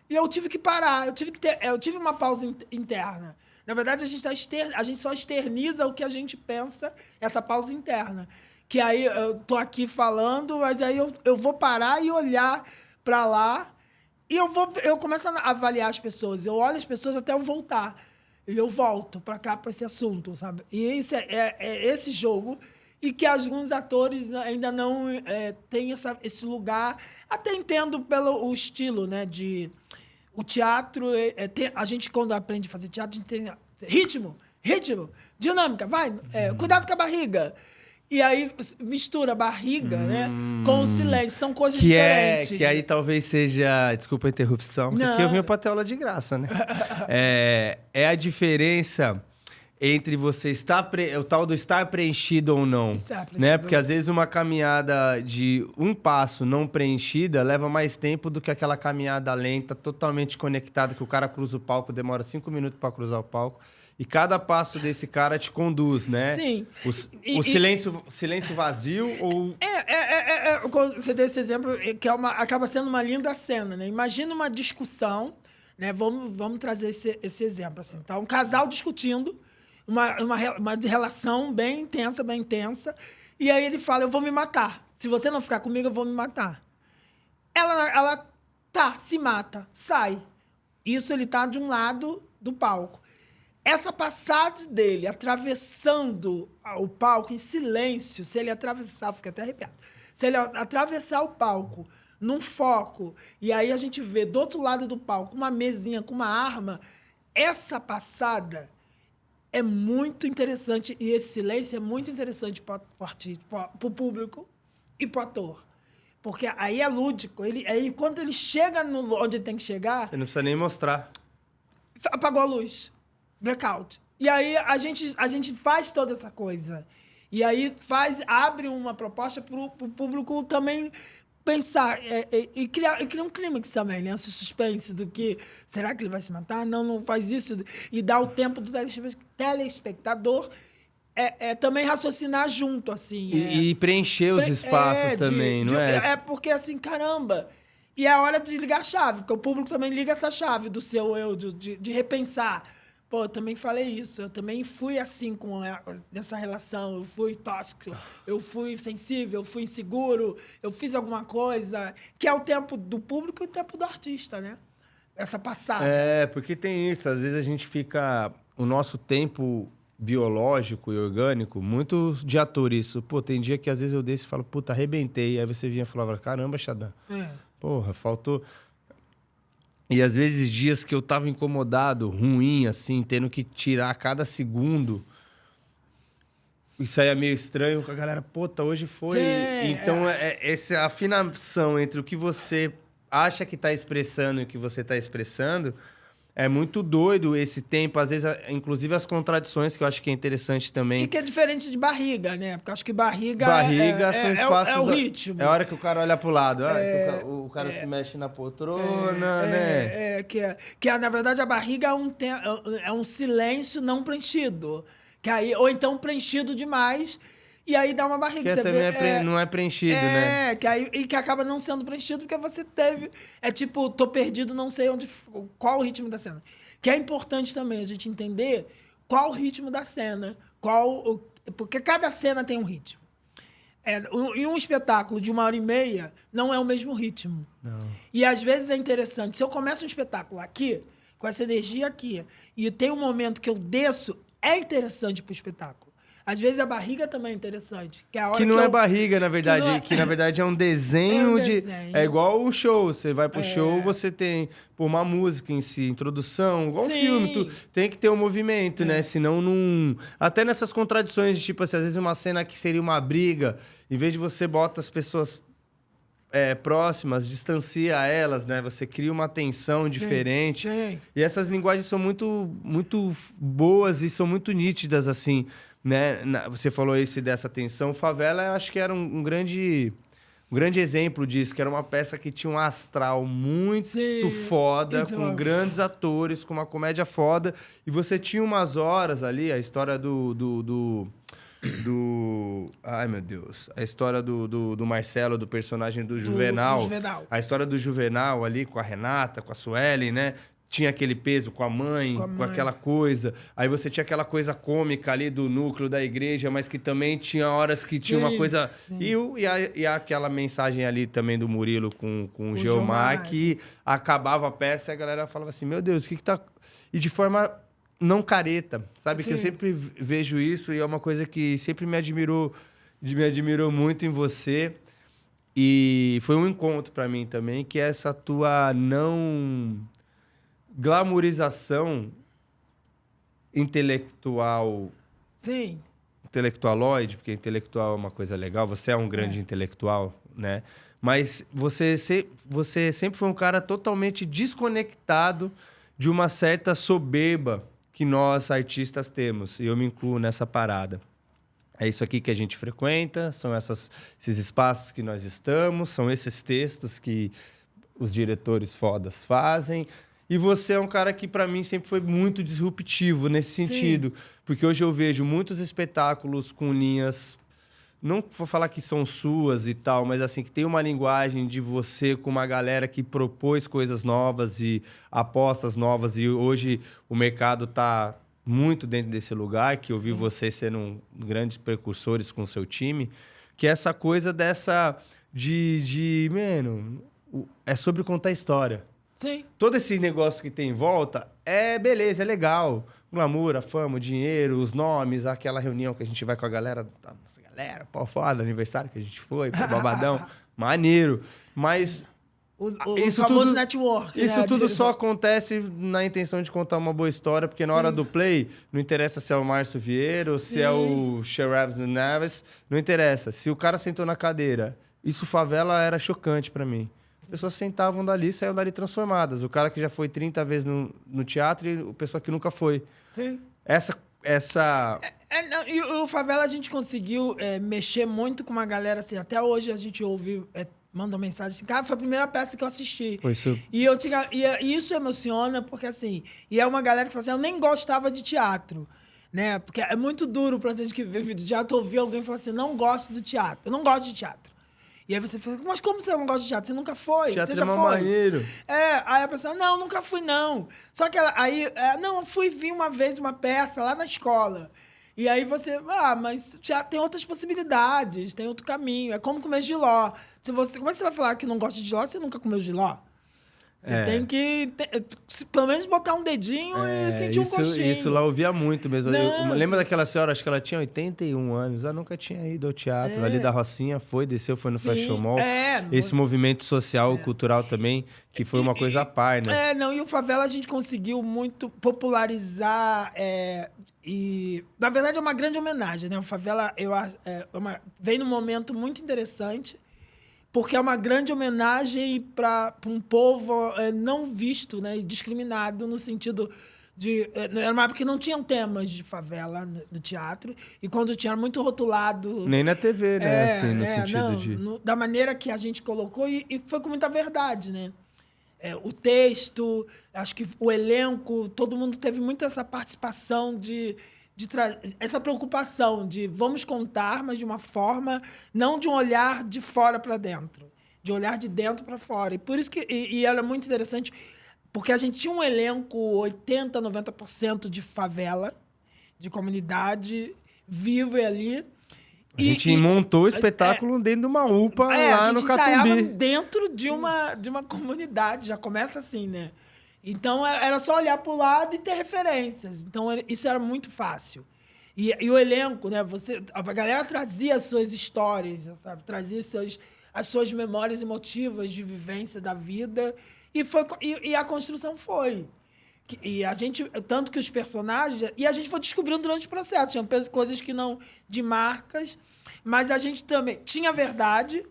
E eu tive que parar, eu tive uma pausa interna. Na verdade, a gente só externiza o que a gente pensa, essa pausa interna. Que aí eu tô aqui falando, mas aí eu vou parar e olhar para lá. E eu começo a avaliar as pessoas. Eu olho as pessoas até eu voltar. E eu volto para cá, para esse assunto, sabe? E isso é esse jogo. E que alguns atores ainda não têm esse lugar. Até entendo pelo o estilo, né? O teatro... a gente, quando aprende a fazer teatro, a gente tem ritmo, dinâmica, vai. Cuidado com a barriga. E aí mistura a barriga, né, com o silêncio. São coisas diferentes. Que aí talvez seja... Desculpa a interrupção, porque eu vim pra ter aula de graça, né? É a diferença entre você o tal do estar preenchido ou não. Né? Porque às vezes uma caminhada de um passo não preenchida leva mais tempo do que aquela caminhada lenta, totalmente conectada, que o cara cruza o palco, demora 5 minutos para cruzar o palco. E cada passo desse cara te conduz, né? Sim. O silêncio vazio ou... Você deu esse exemplo, que acaba sendo uma linda cena, né? Imagina uma discussão, né? Vamos trazer esse exemplo, assim. Tá um casal discutindo, uma relação bem intensa, e aí ele fala, eu vou me matar. Se você não ficar comigo, eu vou me matar. Ela se mata, sai. Isso ele tá de um lado do palco. Essa passagem dele atravessando o palco em silêncio, se ele atravessar, fica até arrepiado, se ele atravessar o palco num foco, e aí a gente vê do outro lado do palco uma mesinha com uma arma, essa passada é muito interessante, e esse silêncio é muito interessante para o público e para o ator. Porque aí é lúdico. Aí quando ele chega onde ele tem que chegar... Você não precisa nem mostrar. Apagou a luz. Blackout. E aí a gente faz toda essa coisa. E aí abre uma proposta para o público também pensar e criar um clímax também, né? Esse suspense do que... Será que ele vai se matar? Não faz isso. E dá o tempo do telespectador também raciocinar junto, assim. E preencher os espaços também, não é? Porque, assim, caramba... E é a hora de ligar a chave, porque o público também liga essa chave do seu eu, de repensar. Pô, eu também falei isso, eu também fui assim nessa relação, eu fui tóxico, eu fui sensível, eu fui inseguro, eu fiz alguma coisa, que é o tempo do público e o tempo do artista, né? Essa passada. Porque tem isso, às vezes a gente fica... O nosso tempo biológico e orgânico, muito de ator isso. Pô, tem dia que às vezes eu desço e falo, puta, arrebentei. Aí você vinha e falava, caramba, Xadã. Porra, faltou... E às vezes dias que eu tava incomodado, ruim, assim, tendo que tirar cada segundo. Isso aí é meio estranho, com a galera, puta, hoje foi. Sim, Então, essa afinação entre o que você acha que tá expressando e o que você tá expressando é muito doido esse tempo. Às vezes, inclusive as contradições, que eu acho que é interessante também. E que é diferente de barriga, né? Porque eu acho que barriga São espaços... é o ritmo. É a hora que o cara olha pro lado. O cara se mexe na poltrona, né? Na verdade, a barriga é um silêncio não preenchido. Que aí, ou então preenchido demais, e aí dá uma barriga. Que também não é preenchido, né? E que acaba não sendo preenchido porque você teve... É tipo, tô perdido, não sei qual o ritmo da cena. Que é importante também a gente entender qual o ritmo da cena. Porque cada cena tem um ritmo. E um espetáculo de 1h30 não é o mesmo ritmo. Não. E às vezes é interessante. Se eu começo um espetáculo aqui, com essa energia aqui, e tem um momento que eu desço, é interessante pro espetáculo. Às vezes a barriga também é interessante. Que é a hora que não é barriga, na verdade. Que na verdade é um desenho É igual o show. Você vai pro show, você tem uma música em si, introdução, igual um filme. Tu tem que ter um movimento, né? Senão não... Até nessas contradições de, tipo assim, às vezes uma cena que seria uma briga, em vez de você bota as pessoas próximas, distancia elas, né? Você cria uma tensão diferente. E essas linguagens são muito, muito boas e são muito nítidas, assim, né? Você falou dessa tensão. Favela, eu acho que era um grande exemplo disso, que era uma peça que tinha um astral muito foda, com grandes atores, com uma comédia foda. E você tinha umas horas ali, a história ai, meu Deus. A história do Marcelo, do personagem do Juvenal. A história do Juvenal ali com a Renata, com a Suelen, né? Tinha aquele peso com a mãe, com aquela coisa. Aí você tinha aquela coisa cômica ali do núcleo da igreja, mas que também tinha horas que tinha uma coisa... E aquela mensagem ali também do Murilo com o Geomar, que acabava a peça e a galera falava assim, meu Deus, o que tá... E de forma... não careta, sabe? Que eu sempre vejo isso e é uma coisa que sempre me admirou muito em você. E foi um encontro para mim também, que é essa tua não glamorização intelectual. Sim. Intelectualoide, porque intelectual é uma coisa legal. Você é um grande intelectual, né? Mas você sempre foi um cara totalmente desconectado de uma certa soberba que nós, artistas, temos. E eu me incluo nessa parada. É isso aqui que a gente frequenta, são esses espaços que nós estamos, são esses textos que os diretores fodas fazem. E você é um cara que, para mim, sempre foi muito disruptivo nesse sentido. Porque hoje eu vejo muitos espetáculos com linhas... Não vou falar que são suas e tal, mas assim, que tem uma linguagem de você com uma galera que propôs coisas novas e apostas novas. E hoje o mercado tá muito dentro desse lugar, que eu vi vocês sendo grandes precursores com o seu time. Que é essa coisa dessa... Mano, é sobre contar história. Sim. Todo esse negócio que tem em volta beleza, é legal. O glamour, a fama, o dinheiro, os nomes, aquela reunião que a gente vai com a galera. Nossa, galera, pau foda, aniversário que a gente foi, babadão. Maneiro. Mas... Isso famoso tudo, network. Isso tudo só acontece na intenção de contar uma boa história, porque na hora do play, não interessa se é o Márcio Vieira ou se é o Sheriff Neves, não interessa. Se o cara sentou na cadeira, isso favela era chocante pra mim. As pessoas sentavam dali e saíam dali transformadas. O cara que já foi 30 vezes no teatro e o pessoal que nunca foi. Sim. E o Favela a gente conseguiu mexer muito com uma galera, assim, até hoje a gente ouve, manda mensagem assim, cara, foi a primeira peça que eu assisti. Isso. E isso emociona, porque assim, e é uma galera que fala assim, eu nem gostava de teatro, né? Porque é muito duro pra gente que vive de teatro ouvir alguém falar assim, não gosto do teatro, eu não gosto de teatro. E aí você fala, mas como você não gosta de teatro? Você nunca foi? Teatro você já foi? Maneiro. Aí a pessoa, não, nunca fui, não. Só que não, eu fui vir uma vez uma peça lá na escola. E aí você, mas já tem outras possibilidades, tem outro caminho. É como comer jiló. Como é que você vai falar que não gosta de jiló se você nunca comeu jiló? Você tem que, pelo menos, botar um dedinho e sentir um gostinho. Isso lá eu via muito mesmo. Não, Lembra daquela senhora, acho que ela tinha 81 anos, ela nunca tinha ido ao teatro. Ali da Rocinha desceu, foi no Fashion Mall. Esse movimento social, cultural também, que foi uma coisa à par, né? E o Favela a gente conseguiu muito popularizar e, na verdade, é uma grande homenagem, né? O Favela vem num momento muito interessante, porque é uma grande homenagem para um povo não visto, né, e discriminado no sentido de... Era uma época que não tinham temas de favela no teatro, e quando tinha, era muito rotulado. Nem na TV, né? Assim, no sentido da maneira que a gente colocou, e foi com muita verdade, né? O texto, acho que o elenco, todo mundo teve muito essa participação essa preocupação de vamos contar, mas de uma forma, não de um olhar de fora para dentro, de olhar de dentro para fora. E por isso que e era muito interessante, porque a gente tinha um elenco 80%, 90% de favela, de comunidade, vivo ali. A gente montou o espetáculo dentro de uma UPA lá no Catumbi. A gente ensaiava dentro de uma comunidade, já começa assim, né? Então, era só olhar para o lado e ter referências. Então, isso era muito fácil. E o elenco, né? A galera trazia as suas histórias, sabe? Trazia as suas memórias emotivas de vivência da vida. E a construção foi. E a gente... Tanto que os personagens... E a gente foi descobrindo durante o processo. Tinha coisas que não... De marcas. Mas a gente também... Tinha verdade...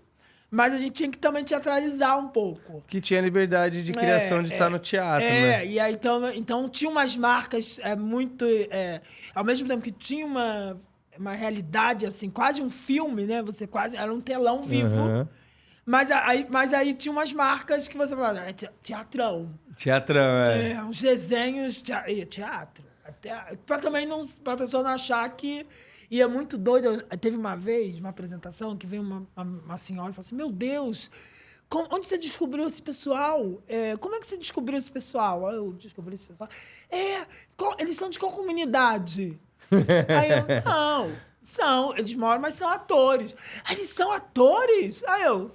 Mas a gente tinha que também teatralizar um pouco. Que tinha liberdade de criação de estar no teatro, né? E aí, então tinha umas marcas muito... ao mesmo tempo que tinha uma realidade, assim, quase um filme, né? Você quase... Era um telão vivo. Uhum. Mas aí tinha umas marcas que você falava, teatrão. Teatrão, uns desenhos... Teatro. Pra também não... Pra pessoa não achar que... E é muito doido. Teve uma vez, uma apresentação, que veio uma senhora e falou assim, meu Deus, onde você descobriu esse pessoal? Como é que você descobriu esse pessoal? Eu descobri esse pessoal. Eles são de qual comunidade? Aí eu, não, eles moram, mas são atores. Eles são atores? Aí eu,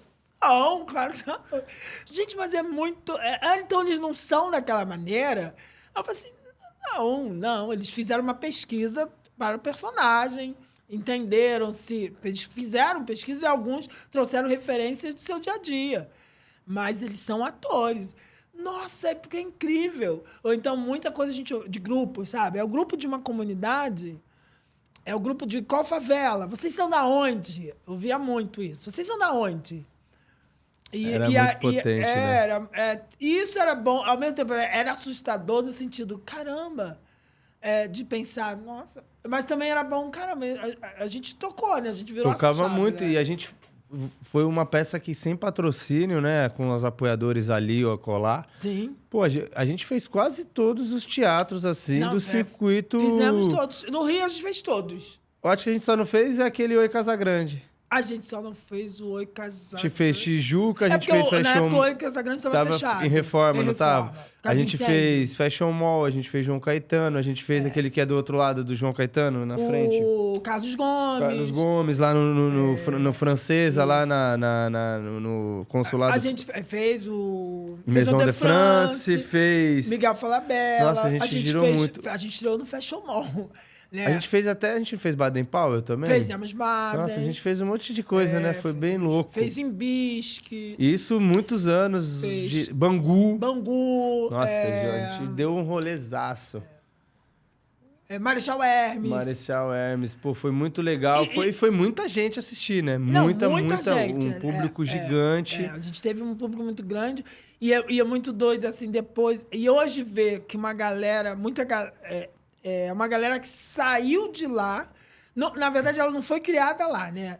claro que são atores. Gente, mas é muito... então eles não são daquela maneira? Aí eu falei assim, não, eles fizeram uma pesquisa para o personagem, eles fizeram pesquisa e alguns trouxeram referências do seu dia a dia. Mas eles são atores. Nossa, porque é incrível. Ou então, muita coisa de grupos, sabe? É o grupo de uma comunidade, é o grupo de qual favela? Vocês são da onde? Eu via muito isso. Vocês são da onde? Era muito potente, né? Isso era bom, ao mesmo tempo era assustador no sentido, caramba, de pensar, nossa... Mas também era bom, caramba, a gente tocou, né? A gente virou Tocava a chave, muito, né? E a gente... Foi uma peça que sem patrocínio, né? Com os apoiadores ali ou acolá. Sim. Pô, a gente fez quase todos os teatros, assim, do circuito... Fizemos todos. No Rio, a gente fez todos. Eu acho que a gente só não fez aquele Oi Casagrande. A gente só não fez o Oi Casagrande. A gente fez Tijuca, a gente fez Fashion... Na época o Oi Casagrande estava fechado. Em reforma, não estava? A gente fez Fashion Mall, a gente fez João Caetano, a gente fez aquele que é do outro lado do João Caetano, na frente. O Carlos Gomes. Carlos Gomes, lá no Francesa, lá no consulado. A gente fez o... Maison de France, fez... Miguel Falabella. Nossa, a gente girou muito. A gente estreou no Fashion Mall. Né? A gente fez Baden Powell também? Fizemos Baden. Nossa, a gente fez um monte de coisa, né? Foi bem louco. Fez Embisque. Isso, muitos anos. De Bangu. Nossa, a gente deu um rolezaço. Marechal Hermes. Pô, foi muito legal. Foi muita gente assistir, né? Muita gente. Um público gigante. A gente teve um público muito grande. E é muito doido, assim, depois... E hoje ver que uma galera... uma galera que saiu de lá. Não, na verdade, ela não foi criada lá, né?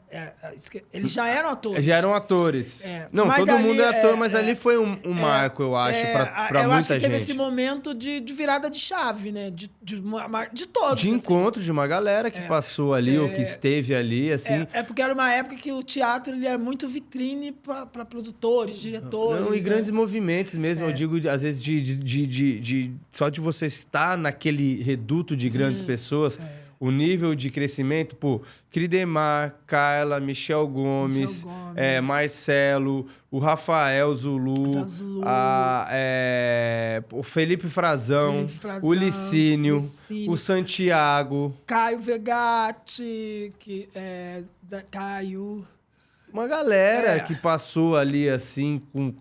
Eles já eram atores. Já eram atores. Não, todo mundo é ator, mas ali foi um marco, eu acho, pra eu muita acho que gente. Teve esse momento de virada de chave, né? De todos. De encontro de uma galera que passou ali, ou que esteve ali, assim. Porque era uma época que o teatro ele era muito vitrine para produtores, diretores. Não, e grandes movimentos mesmo, eu digo, às vezes, só de você estar naquele reduto de grandes pessoas... o nível de crescimento, pô, Cridemar, Carla, Michel Gomes, Marcelo, o Rafael Zulu, o Felipe Frazão, o Licínio, o Santiago. Caio Vegatti, Caio... Uma galera que passou ali, assim, com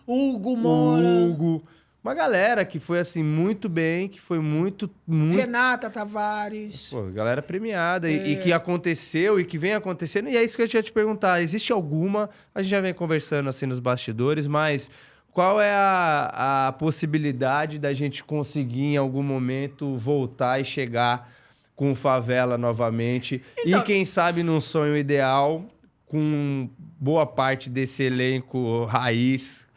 Hugo Moura. Hugo. Uma galera que foi, assim, muito bem, que foi muito... Renata Tavares. Pô, galera premiada. E que aconteceu e que vem acontecendo. E é isso que eu ia te perguntar. Existe alguma... A gente já vem conversando, assim, nos bastidores, mas qual é a possibilidade da gente conseguir, em algum momento, voltar e chegar com Favela novamente? Então, e, quem sabe, num sonho ideal... com boa parte desse elenco raiz.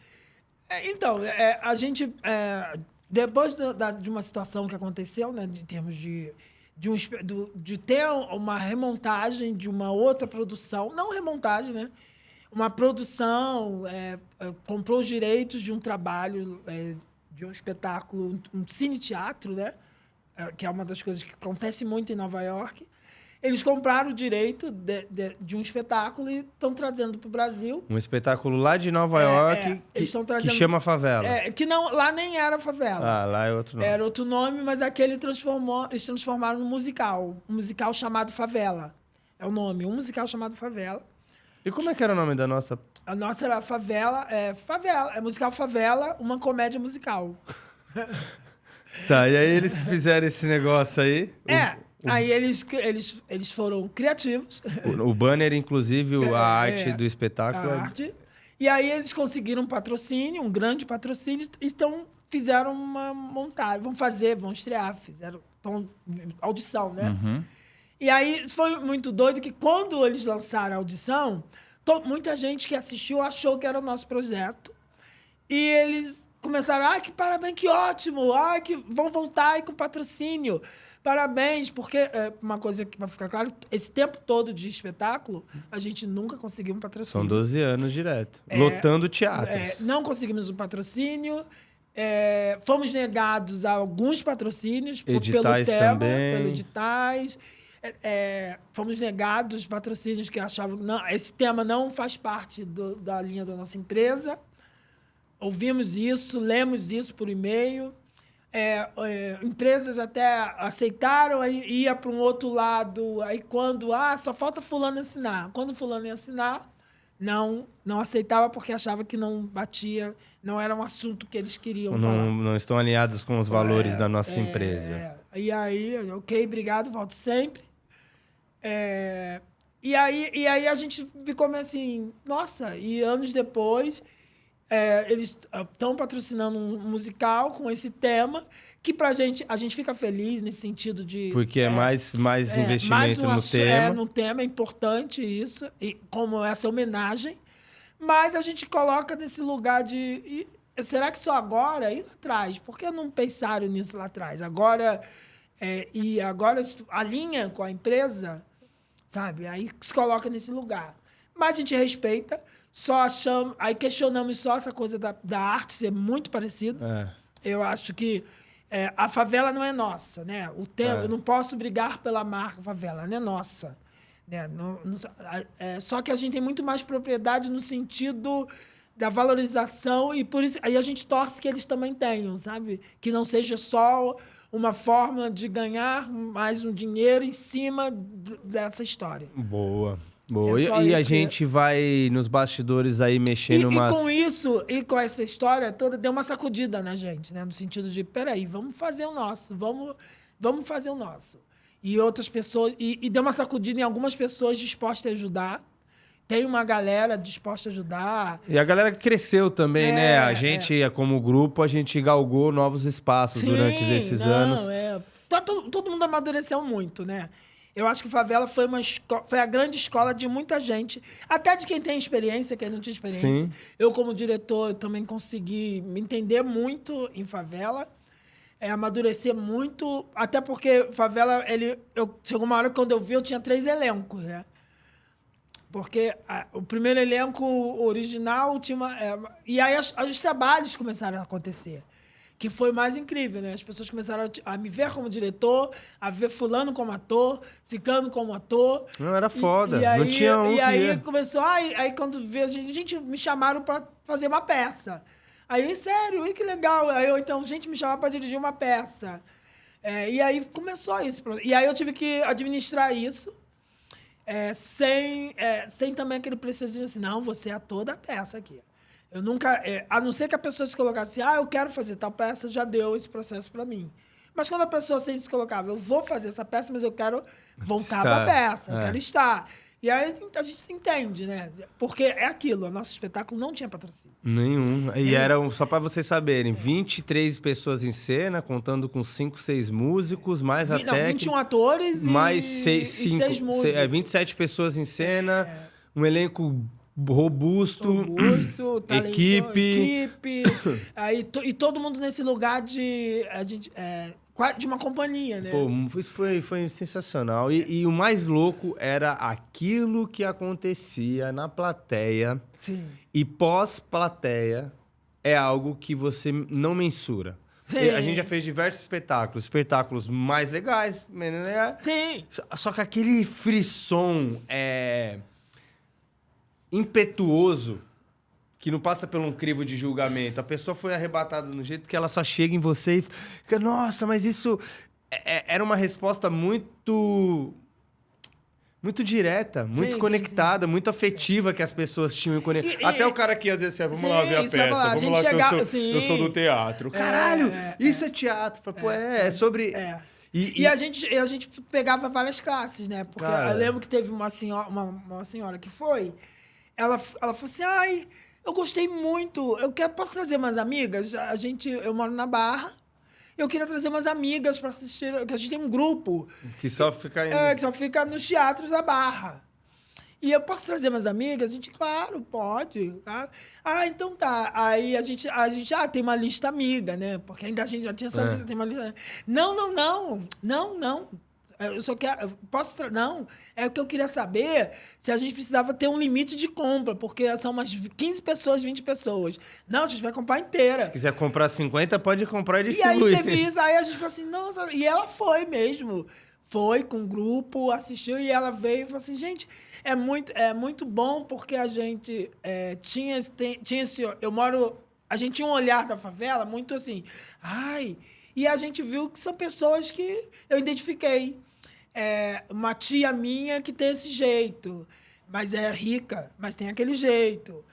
Então, a gente... depois de uma situação que aconteceu, né, em termos de ter uma remontagem de uma outra produção, não remontagem, né? Uma produção, comprou os direitos de um trabalho, de um espetáculo, um cine-teatro, né? Que é uma das coisas que acontece muito em Nova York. Eles compraram o direito de um espetáculo e estão trazendo para o Brasil. Um espetáculo lá de Nova York que chama Favela. Que não, lá nem era Favela. Ah, lá é outro nome. Era outro nome, mas aquele eles transformaram num musical. Um musical chamado Favela. É o nome, um musical chamado Favela. E como é que era o nome da nossa? A nossa era Favela, musical Favela, uma comédia musical. Tá, e aí eles fizeram esse negócio aí? Aí eles foram criativos. O banner, inclusive, a arte do espetáculo. A arte. E aí eles conseguiram um patrocínio, um grande patrocínio, então fizeram uma montagem. Vão estrear, fizeram audição, né? Uhum. E aí foi muito doido que quando eles lançaram a audição, muita gente que assistiu achou que era o nosso projeto. E eles começaram, que parabéns, que ótimo, que vão voltar aí com patrocínio. Parabéns, porque uma coisa que, para ficar claro, esse tempo todo de espetáculo, a gente nunca conseguiu um patrocínio. São 12 anos direto. Lotando teatros. Não conseguimos um patrocínio. Fomos negados a alguns patrocínios editais pelo tema, também. pelo editais. Fomos negados patrocínios que achavam que esse tema não faz parte da linha da nossa empresa. Ouvimos isso, lemos isso por e-mail. Empresas até aceitaram, aí ia para um outro lado. Aí quando, só falta fulano assinar. Quando fulano ia assinar, não aceitava porque achava que não batia, não era um assunto que eles queriam falar. Não estão alinhados com os valores da nossa empresa. E aí, ok, obrigado, volto sempre. E aí a gente ficou meio assim, nossa, e anos depois... eles estão patrocinando um musical com esse tema que a gente fica feliz nesse sentido de... Porque mais investimento no tema. No tema, é importante isso, e como essa homenagem, mas a gente coloca nesse lugar de... será que só agora? E lá atrás? Por que não pensaram nisso lá atrás? Agora alinha com a empresa, sabe? Aí se coloca nesse lugar. Mas a gente respeita... Aí questionamos só essa coisa da arte ser muito parecida. Eu acho que a favela não é nossa, né? Eu não posso brigar pela marca favela, não é nossa. Né? Só que a gente tem muito mais propriedade no sentido da valorização e por isso aí a gente torce que eles também tenham, sabe? Que não seja só uma forma de ganhar mais um dinheiro em cima dessa história. Boa. E a gente vai nos bastidores aí mexendo e com isso, e com essa história toda, deu uma sacudida na gente, né? No sentido de, peraí, vamos fazer o nosso, vamos fazer o nosso. E outras pessoas... E deu uma sacudida em algumas pessoas dispostas a ajudar. Tem uma galera disposta a ajudar. E a galera cresceu também, né? A gente, como grupo, a gente galgou novos espaços durante esses anos. Todo mundo amadureceu muito, né? Eu acho que Favela foi a grande escola de muita gente, até de quem tem experiência, quem não tinha experiência. Sim. Eu, como diretor, também consegui me entender muito em Favela, amadurecer muito, até porque Favela, chegou uma hora que quando eu vi, eu tinha 3 elencos, né? Porque o primeiro elenco original tinha e aí os trabalhos começaram a acontecer. que foi mais incrível, né? As pessoas começaram a me ver como diretor, a ver fulano como ator, ciclano como ator. Não, era foda. E aí, não tinha um e que aí ia. começou... Aí quando veio, gente, me chamaram pra fazer uma peça. Aí, sério, que legal. Aí então, gente, me chamava pra dirigir uma peça. E aí começou isso. E aí eu tive que administrar isso. Sem também aquele preciosismo assim, não, você é ator da peça aqui. Eu nunca... a não ser que a pessoa se colocasse, eu quero fazer tal peça, já deu esse processo para mim. Mas quando a pessoa sempre se colocava, eu vou fazer essa peça, mas eu quero voltar para a peça, eu quero estar. E aí a gente entende, né? Porque é aquilo, o nosso espetáculo não tinha patrocínio. Nenhum. E eram, só para vocês saberem, 23 pessoas em cena, contando com 5, 6 músicos, mais Não, até... 21 atores mais e 6 músicos. 27 pessoas em cena, um elenco robusto, equipe. Aí, e todo mundo nesse lugar de uma companhia, né? Pô, isso foi sensacional. E o mais louco era aquilo que acontecia na plateia. Sim. E pós-plateia é algo que você não mensura. Sim. A gente já fez diversos espetáculos mais legais. Sim. Só que aquele frisson impetuoso que não passa por um crivo de julgamento. A pessoa foi arrebatada no jeito que ela só chega em você e fica, nossa, mas isso... Era uma resposta muito direta, muito conectada, muito afetiva que as pessoas tinham. Até o cara que às vezes vamos lá ver a peça, vamos lá eu sou do teatro. Caralho, isso é teatro. Pô, é sobre... E a gente pegava várias classes, né? Porque eu lembro que teve uma senhora que foi... Ela falou assim, eu gostei muito, posso trazer umas amigas? Eu moro na Barra, eu queria trazer umas amigas para assistir, que a gente tem um grupo... Que só fica... que só fica nos teatros da Barra. E eu posso trazer umas amigas? A gente, claro, pode. Tá? Então tá. Aí a gente tem uma lista amiga, né? Porque ainda a gente já tinha essa lista, tem uma lista... Não. Eu só quero... Não. É o que eu queria saber se a gente precisava ter um limite de compra, porque são umas 15 pessoas, 20 pessoas. Não, a gente vai comprar inteira. Se quiser comprar 50, pode comprar e distribuir. E aí teve isso, aí a gente falou assim, nossa... E ela foi mesmo. Foi com o grupo, assistiu, e ela veio e falou assim, gente, é muito bom, porque a gente tinha esse... A gente tinha um olhar da favela muito assim, e a gente viu que são pessoas que eu identifiquei. Uma tia minha que tem esse jeito, mas é rica, mas tem aquele jeito.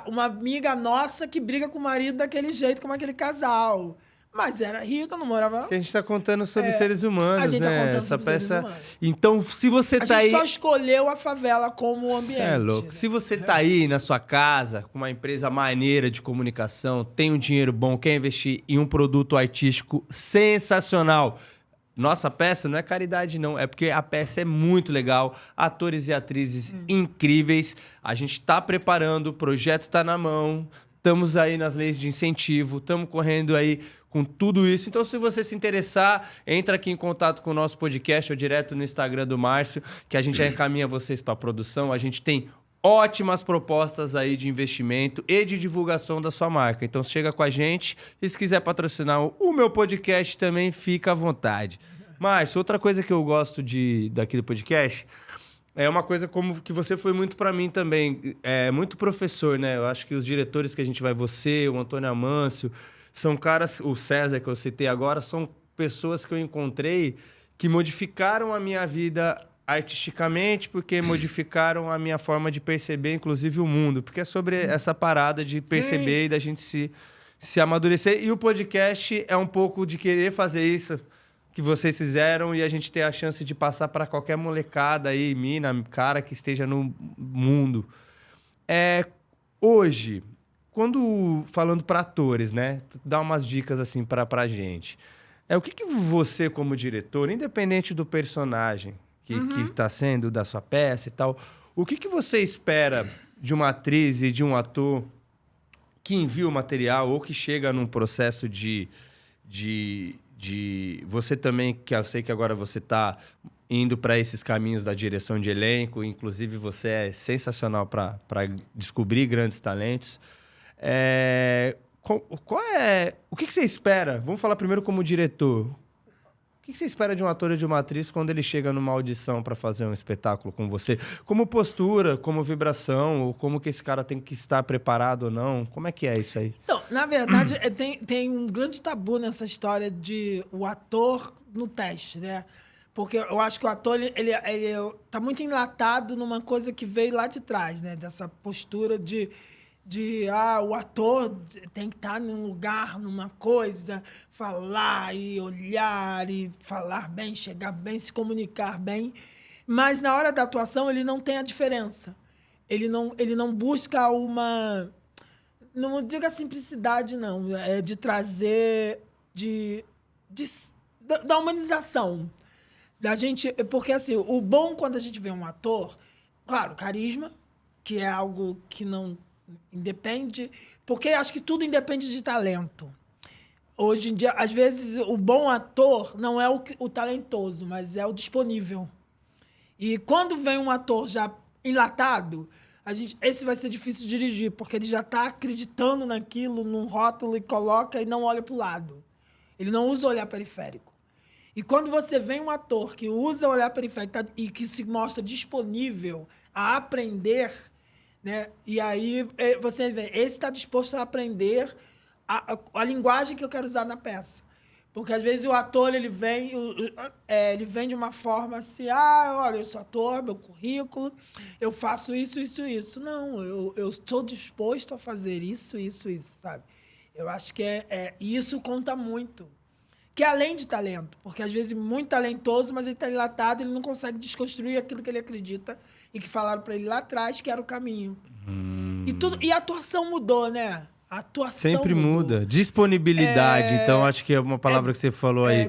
Uma amiga nossa que briga com o marido daquele jeito, como aquele casal. Mas era rica, não morava... Porque a gente está contando sobre seres humanos, a gente né? tá contando Essa sobre peça... seres humanos. Então, se você tá aí... A gente só escolheu a favela como ambiente. É louco. Né? Se você tá aí na sua casa, com uma empresa maneira de comunicação, tem um dinheiro bom, quer investir em um produto artístico sensacional... Nossa peça não é caridade, não. É porque a peça é muito legal. Atores e atrizes incríveis. A gente tá preparando, o projeto tá na mão. Estamos aí nas leis de incentivo. Estamos correndo aí com tudo isso. Então, se você se interessar, entra aqui em contato com o nosso podcast ou direto no Instagram do Márcio, que a gente já encaminha vocês para a produção. A gente tem ótimas propostas aí de investimento e de divulgação da sua marca. Então, chega com a gente. E se quiser patrocinar o meu podcast também, fica à vontade. Márcio, outra coisa que eu gosto daqui do podcast é uma coisa como que você foi muito para mim também. Muito professor, né? Eu acho que os diretores que a gente vai, você, o Antônio Amâncio, são caras... O César, que eu citei agora, são pessoas que eu encontrei que modificaram a minha vida artisticamente, porque modificaram a minha forma de perceber, inclusive, o mundo. Porque é sobre essa parada de perceber e da gente se amadurecer. E o podcast é um pouco de querer fazer isso que vocês fizeram e a gente ter a chance de passar para qualquer molecada aí, mina, cara que esteja no mundo. Hoje, falando para atores, né? Dá umas dicas assim pra gente. O que você, como diretor, independente do personagem que está sendo da sua peça e tal, o que você espera de uma atriz e de um ator que envia o material ou que chega num processo de você também, que eu sei que agora você está indo para esses caminhos da direção de elenco, inclusive você é sensacional para descobrir grandes talentos. O que você espera? Vamos falar primeiro como diretor. O que você espera de um ator ou de uma atriz quando ele chega numa audição para fazer um espetáculo com você? Como postura, como vibração, ou como que esse cara tem que estar preparado ou não? Como é que é isso aí? Então, na verdade, tem um grande tabu nessa história de o ator no teste, né? Porque eu acho que o ator, ele tá muito enlatado numa coisa que veio lá de trás, né? Dessa postura de o ator tem que estar num lugar, numa coisa, falar e olhar e falar bem, chegar bem, se comunicar bem. Mas na hora da atuação ele não tem a diferença. Ele não busca uma... Não diga simplicidade, não. É de trazer... da humanização. Da gente, porque, assim, o bom quando a gente vê um ator... Claro, carisma, que é algo que não... Independe, porque acho que tudo independe de talento. Hoje em dia, às vezes, o bom ator não é o talentoso, mas é o disponível. E quando vem um ator já enlatado, esse vai ser difícil de dirigir, porque ele já está acreditando naquilo, num rótulo, e coloca e não olha para o lado. Ele não usa o olhar periférico. E quando você vem um ator que usa o olhar periférico e que se mostra disponível a aprender... Né? E aí você vê, esse está disposto a aprender a linguagem que eu quero usar na peça. Porque, às vezes, o ator ele vem de uma forma assim, olha, eu sou ator, meu currículo, eu faço isso, isso, isso. Não, eu estou disposto a fazer isso, isso, isso, sabe? Eu acho que isso conta muito. Que é além de talento, porque, às vezes, muito talentoso, mas ele está enlatado, ele não consegue desconstruir aquilo que ele acredita e que falaram para ele lá atrás que era o caminho. E a atuação mudou, né? A atuação sempre muda. Disponibilidade. Então, acho que é uma palavra que você falou aí.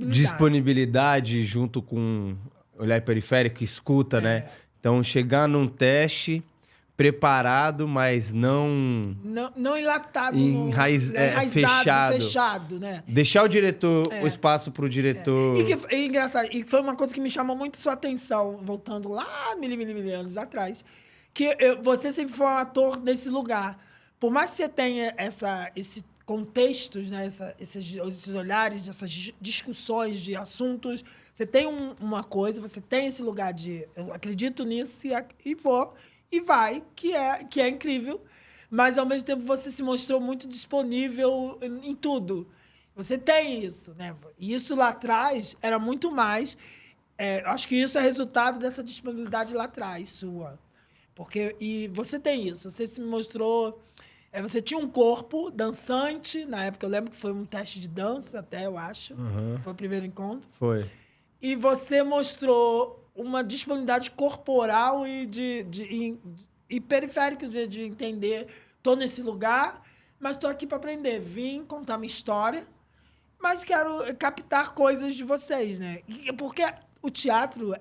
Disponibilidade junto com olhar periférico, escuta, né? Então, chegar num teste preparado, mas não enlatado, fechado, né? Deixar o diretor, o espaço para o diretor. E engraçado, e foi uma coisa que me chamou muito sua atenção, voltando lá mil anos atrás, que você sempre foi um ator nesse lugar. Por mais que você tenha esse contextos, né? Esses olhares, essas discussões de assuntos, você tem uma coisa, você tem esse lugar de eu acredito nisso e vou. E vai, que é incrível, mas, ao mesmo tempo, você se mostrou muito disponível em tudo. Você tem isso, né? E isso lá atrás era muito mais... acho que isso é resultado dessa disponibilidade lá atrás, sua. E você tem isso. Você se mostrou... você tinha um corpo dançante. Na época, eu lembro que foi um teste de dança até, eu acho. Uhum. Foi o primeiro encontro. Foi. E você mostrou uma disponibilidade corporal e periférica de entender. Estou nesse lugar, mas estou aqui para aprender. Vim contar minha história, mas quero captar coisas de vocês, né? Porque o teatro,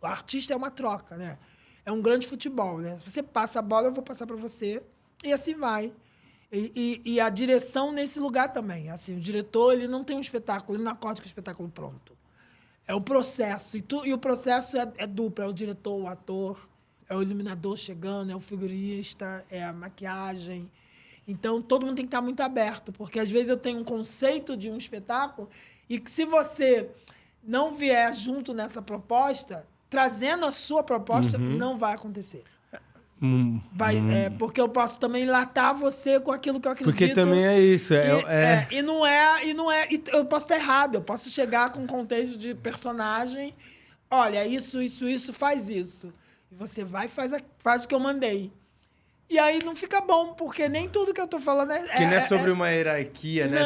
o artista é uma troca, né? É um grande futebol, né? Se você passa a bola, eu vou passar para você, e assim vai. E a direção nesse lugar também. Assim, o diretor ele não tem um espetáculo, ele não acorda com o espetáculo pronto. É o processo. E o processo é duplo. É o diretor, o ator, é o iluminador chegando, é o figurista, é a maquiagem. Então, todo mundo tem que estar muito aberto, porque, às vezes, eu tenho um conceito de um espetáculo e que, se você não vier junto nessa proposta, trazendo a sua proposta, não vai acontecer. Porque eu posso também enlatar você com aquilo que eu acredito. Porque também é isso. E não é. E eu posso estar errado. Eu posso chegar com um contexto de personagem. Olha, isso, faz isso. E você vai e faz o que eu mandei. E aí não fica bom, porque nem tudo que eu tô falando que não é sobre uma hierarquia, né?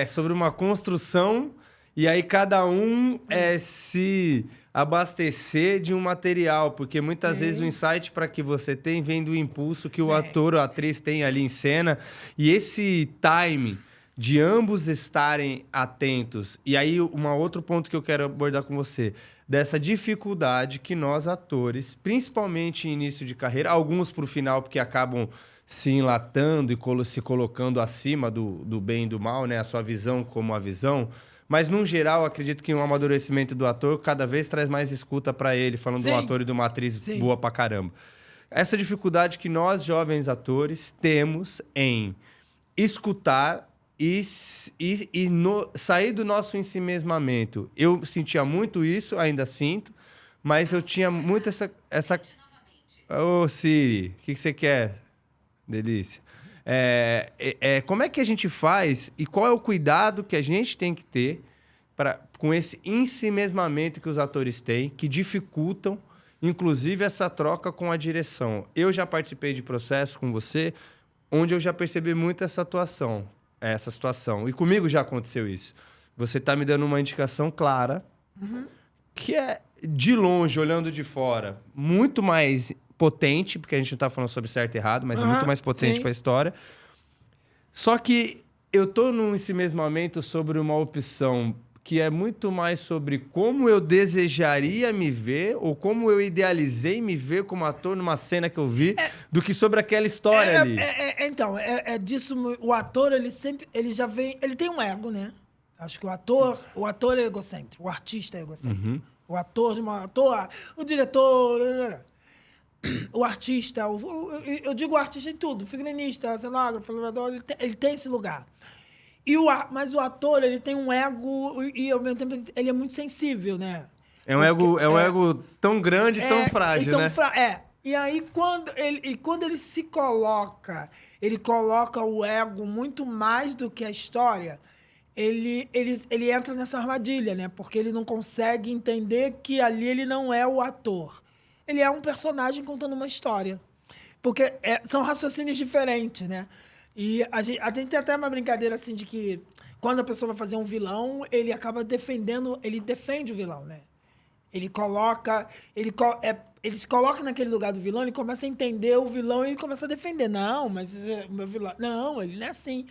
Sobre uma construção. E aí cada um se abastecer de um material, porque muitas vezes o insight para que você tem vem do impulso que o ator ou a atriz tem ali em cena, e esse time de ambos estarem atentos. E aí outro ponto que eu quero abordar com você, dessa dificuldade que nós atores, principalmente em início de carreira, alguns para o final porque acabam se enlatando e se colocando acima do bem e do mal, né? A sua visão como a visão. Mas, no geral, acredito que o amadurecimento do ator cada vez traz mais escuta para ele, falando de um ator e de uma atriz boa pra caramba. Essa dificuldade que nós, jovens atores, temos em escutar sair do nosso ensimesmamento. Eu sentia muito isso, ainda sinto, mas eu tinha muito essa... Ô, Siri, o que você quer? Delícia. Como é que a gente faz e qual é o cuidado que a gente tem que ter com esse ensimesmamento que os atores têm, que dificultam, inclusive, essa troca com a direção. Eu já participei de processo com você, onde eu já percebi muito essa situação. E comigo já aconteceu isso. Você está me dando uma indicação clara, que é, de longe, olhando de fora, muito mais potente, porque a gente não está falando sobre certo e errado, mas é muito mais potente para a história. Só que eu estou num ensimesmamento sobre uma opção que é muito mais sobre como eu desejaria me ver ou como eu idealizei me ver como ator numa cena que eu vi, do que sobre aquela história ali. Então, disso, o ator, ele já vem, ele tem um ego, né? Acho que o ator é egocêntrico, o artista é egocêntrico. O ator, o diretor, o artista, eu digo o artista em tudo, o figurinista, o cenógrafo, ele tem esse lugar. Mas o ator, ele tem um ego e, ao mesmo tempo, ele é muito sensível, né? É um ego tão grande e tão frágil, né? E aí, quando ele se coloca, ele coloca o ego muito mais do que a história, ele entra nessa armadilha, né? Porque ele não consegue entender que ali ele não é o ator. Ele é um personagem contando uma história. Porque são raciocínios diferentes, né? E a gente tem até uma brincadeira assim de que quando a pessoa vai fazer um vilão, ele acaba ele defende o vilão, né? Ele se coloca naquele lugar do vilão, ele começa a entender o vilão e ele começa a defender. Não, mas o meu vilão... Não, ele não é assim.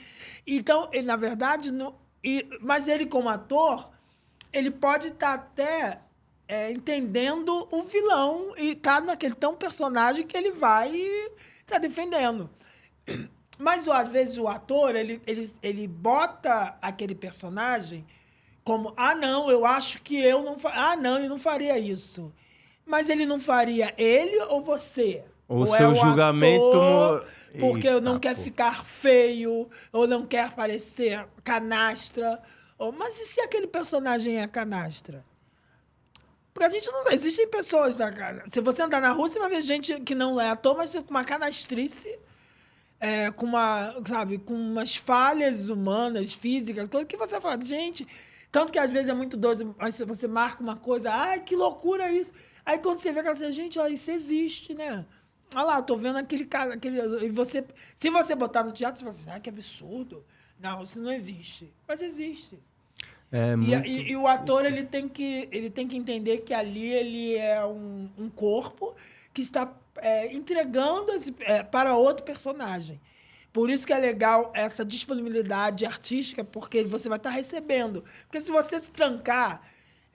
Então, ele, na verdade... mas ele, como ator, ele pode estar até entendendo o vilão e tá naquele tão personagem que ele vai tá defendendo. Mas, às vezes, o ator, ele bota aquele personagem como, não, eu acho que eu não... não, ele não faria isso. Mas ele não faria ele ou você? Ou seu julgamento... Ator, porque eu não quer ficar feio, ou não quer parecer canastra. Mas e se aquele personagem é canastra? Porque a gente não... Existem pessoas... Se você andar na rua, você vai ver gente que não é ator, mas com uma canastrice... com umas falhas humanas, físicas, coisa que você fala, gente... Tanto que às vezes é muito doido, aí você marca uma coisa, ai, que loucura isso. Aí quando você vê aquela coisa, gente, ó, isso existe, né? Olha lá, tô vendo aquele cara, se você botar no teatro, você fala assim, que absurdo. Não, isso não existe. Mas existe. E o ator, ele tem que entender que ali ele é um corpo que está entregando para outro personagem. Por isso que é legal essa disponibilidade artística, porque você vai estar recebendo. Porque se você se trancar,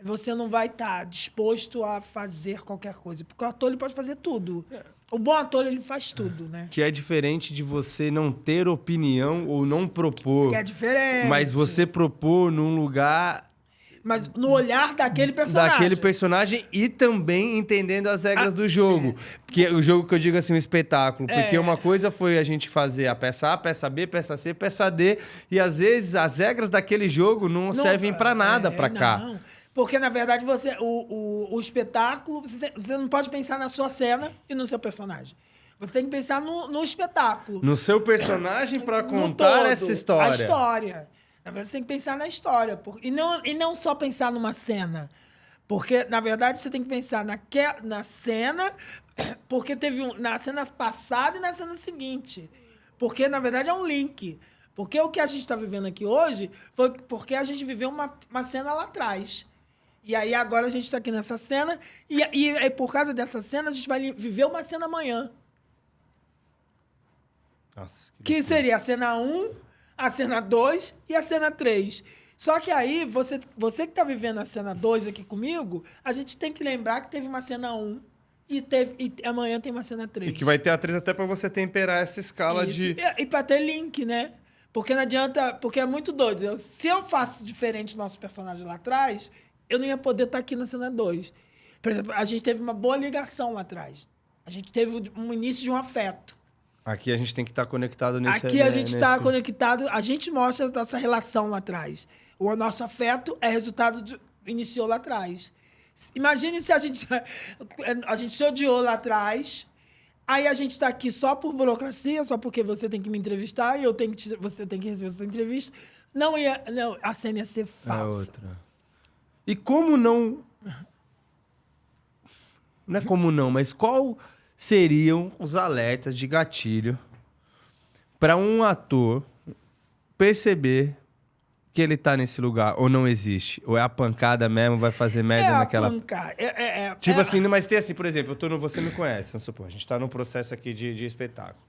você não vai estar disposto a fazer qualquer coisa. Porque o ator ele pode fazer tudo. O bom ator, ele faz tudo, né? Que é diferente de você não ter opinião ou não propor. Que é diferente. Mas você propor num lugar... Mas no olhar daquele personagem. E também entendendo as regras do jogo. Que é o jogo que eu digo assim, um espetáculo. Porque uma coisa foi a gente fazer a peça A, peça B, peça C, peça D. E às vezes as regras daquele jogo não servem pra nada pra cá. Não. Porque, na verdade, o espetáculo... Você não pode pensar na sua cena e no seu personagem. Você tem que pensar no espetáculo. No seu personagem pra contar essa história. A história. Na verdade, você tem que pensar na história. E não só pensar numa cena. Porque, na verdade, você tem que pensar na cena, porque teve na cena passada e na cena seguinte. Porque, na verdade, é um link. Porque o que a gente está vivendo aqui hoje foi porque a gente viveu uma cena lá atrás. E aí, agora, a gente está aqui nessa cena. E por causa dessa cena, a gente vai viver uma cena amanhã. Nossa, que seria a cena 1... a cena 2 e a cena 3. Só que aí, você que está vivendo a cena 2 aqui comigo, a gente tem que lembrar que teve uma cena 1 e amanhã tem uma cena 3. E que vai ter a 3 até para você temperar essa escala de... E para ter link, né? Porque não adianta... Porque é muito doido. Se eu faço diferente do nosso personagem lá atrás, eu não ia poder estar aqui na cena 2. Por exemplo, a gente teve uma boa ligação lá atrás. A gente teve um início de um afeto. Aqui a gente tem que estar conectado nesse... Aqui a gente está conectado, a gente mostra a nossa relação lá atrás. O nosso afeto é resultado iniciou lá atrás. Imagine se a gente se odiou lá atrás, aí a gente está aqui só por burocracia, só porque você tem que me entrevistar e você tem que receber a sua entrevista. Não, a cena ia ser falsa. É outra. E como não... Não é como não, mas qual seriam os alertas de gatilho para um ator perceber que ele tá nesse lugar ou não existe? Ou é a pancada mesmo, vai fazer merda naquela... Pancada. Tipo assim, mas tem assim, por exemplo, você me conhece, vamos supor, a gente tá num processo aqui de espetáculo.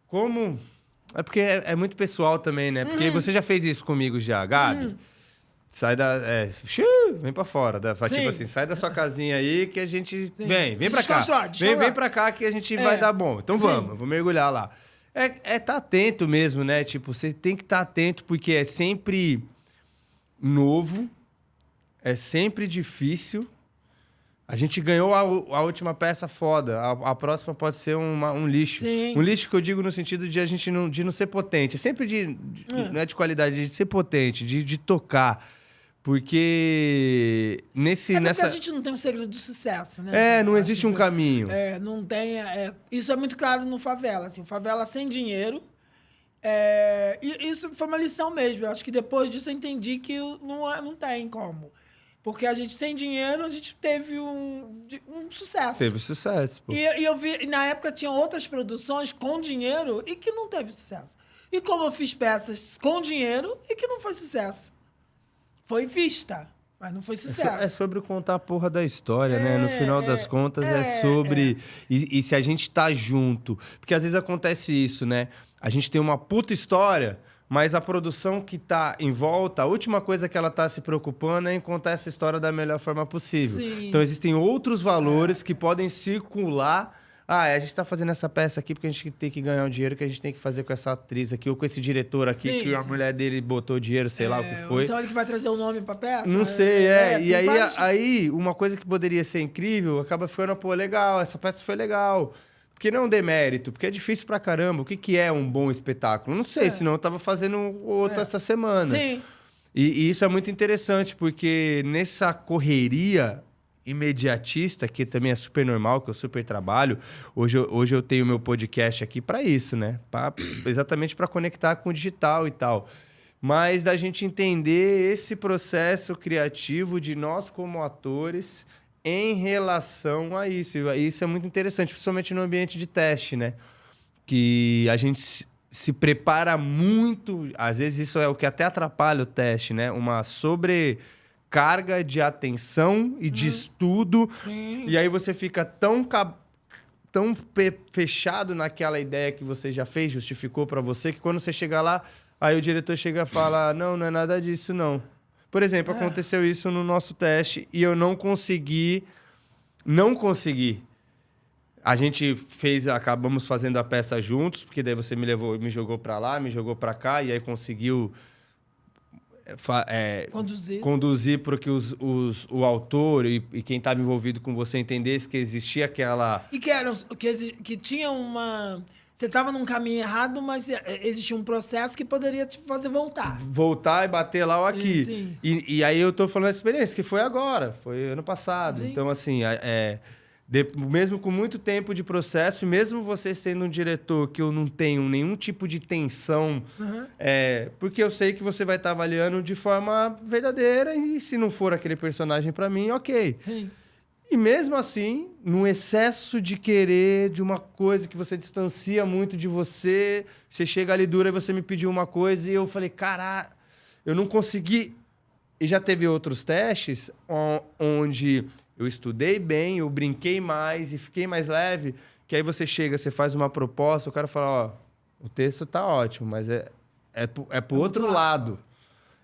Como... É porque é muito pessoal também, né? Porque você já fez isso comigo já, Gabi. Sai da... vem pra fora. Tipo assim, sai da sua casinha aí que a gente... Sim. Vem pra cá. Vem pra cá que a gente vai dar bom. Então vamos, eu vou mergulhar lá. Tá atento mesmo, né? Tipo, você tem que estar atento porque é sempre novo, é sempre difícil. A gente ganhou a última peça foda. A próxima pode ser um lixo. Sim. Um lixo que eu digo no sentido de a gente de não ser potente. É sempre não é de qualidade, de ser potente, de tocar. Porque porque a gente não tem um segredo do sucesso, né? Não existe um caminho. Não tem... isso é muito claro no Favela. Assim, o Favela sem dinheiro... e isso foi uma lição mesmo. Eu acho que depois disso eu entendi que não tem como. Porque a gente, sem dinheiro, a gente teve um sucesso. Teve sucesso, pô. E eu vi... E na época tinha outras produções com dinheiro e que não teve sucesso. E como eu fiz peças com dinheiro e que não foi sucesso. Foi vista, mas não foi sucesso. É sobre contar a porra da história, né? No final das contas, é sobre... E se a gente tá junto... Porque às vezes acontece isso, né? A gente tem uma puta história, mas a produção que tá em volta, a última coisa que ela tá se preocupando é em contar essa história da melhor forma possível. Sim. Então existem outros valores que podem circular... a gente tá fazendo essa peça aqui porque a gente tem que ganhar o dinheiro que a gente tem que fazer com essa atriz aqui, ou com esse diretor aqui, que a mulher dele botou dinheiro, sei lá o que foi. Então ele que vai trazer o nome pra peça? Não sei, E aí, uma coisa que poderia ser incrível, acaba ficando, pô, legal, essa peça foi legal. Porque não é um demérito, porque é difícil pra caramba. O que é um bom espetáculo? Não sei, senão eu tava fazendo outro essa semana. Sim. E isso é muito interessante, porque nessa correria... imediatista, que também é super normal, que eu super trabalho. Hoje eu tenho meu podcast aqui para isso, né? Exatamente para conectar com o digital e tal. Mas da gente entender esse processo criativo de nós como atores em relação a isso. E isso é muito interessante, principalmente no ambiente de teste, né? Que a gente se prepara muito... Às vezes isso é o que até atrapalha o teste, né? Uma sobrecarga de atenção e de estudo. E aí você fica tão fechado naquela ideia que você já fez, justificou para você, que quando você chegar lá, aí o diretor chega e fala, não é nada disso, não. Por exemplo, aconteceu isso no nosso teste e eu não consegui. A gente acabamos fazendo a peça juntos, porque daí você me jogou para lá, me jogou para cá, e aí conseguiu... conduzir para que o autor e quem estava envolvido com você entendesse que existia aquela... E que tinha uma... Você estava num caminho errado, mas existia um processo que poderia te fazer voltar. Voltar e bater lá ou aqui. Sim. E aí eu tô falando da experiência, que foi agora, foi ano passado. Sim. Então, assim, mesmo com muito tempo de processo, mesmo você sendo um diretor que eu não tenho nenhum tipo de tensão, porque eu sei que você vai estar avaliando de forma verdadeira e se não for aquele personagem para mim, ok. Sim. E mesmo assim, no excesso de querer de uma coisa que você distancia muito de você, você chega ali dura e você me pediu uma coisa e eu falei, caralho, eu não consegui. E já teve outros testes onde... eu estudei bem, eu brinquei mais e fiquei mais leve, que aí você chega, você faz uma proposta, o cara fala, o texto tá ótimo, mas é pro outro lado.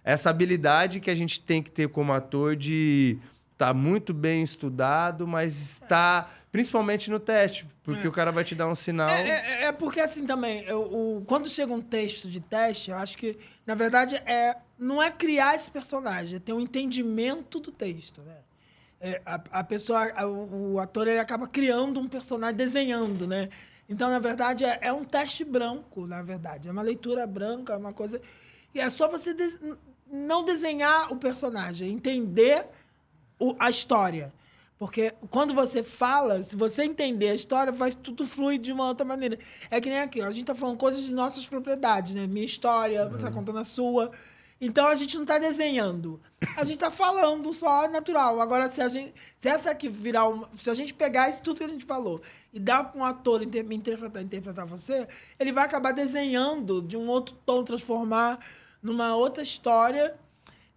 Essa habilidade que a gente tem que ter como ator de estar muito bem estudado, mas está principalmente no teste, porque o cara vai te dar um sinal... porque assim também, quando chega um texto de teste, eu acho que, na verdade, não é criar esse personagem, é ter um entendimento do texto, né? O ator ele acaba criando um personagem, desenhando, né? Então, na verdade, é um teste branco, na verdade. É uma leitura branca, é uma coisa... E é só você não desenhar o personagem, entender a história. Porque quando você fala, se você entender a história, tudo flui de uma outra maneira. É que nem aqui, ó, a gente está falando coisas de nossas propriedades, né? Minha história, você está contando a sua. Então, a gente não está desenhando. A gente está falando só natural. Agora, se essa aqui virar se a gente pegar isso tudo que a gente falou e dar para um ator interpretar você, ele vai acabar desenhando de um outro tom, transformar numa outra história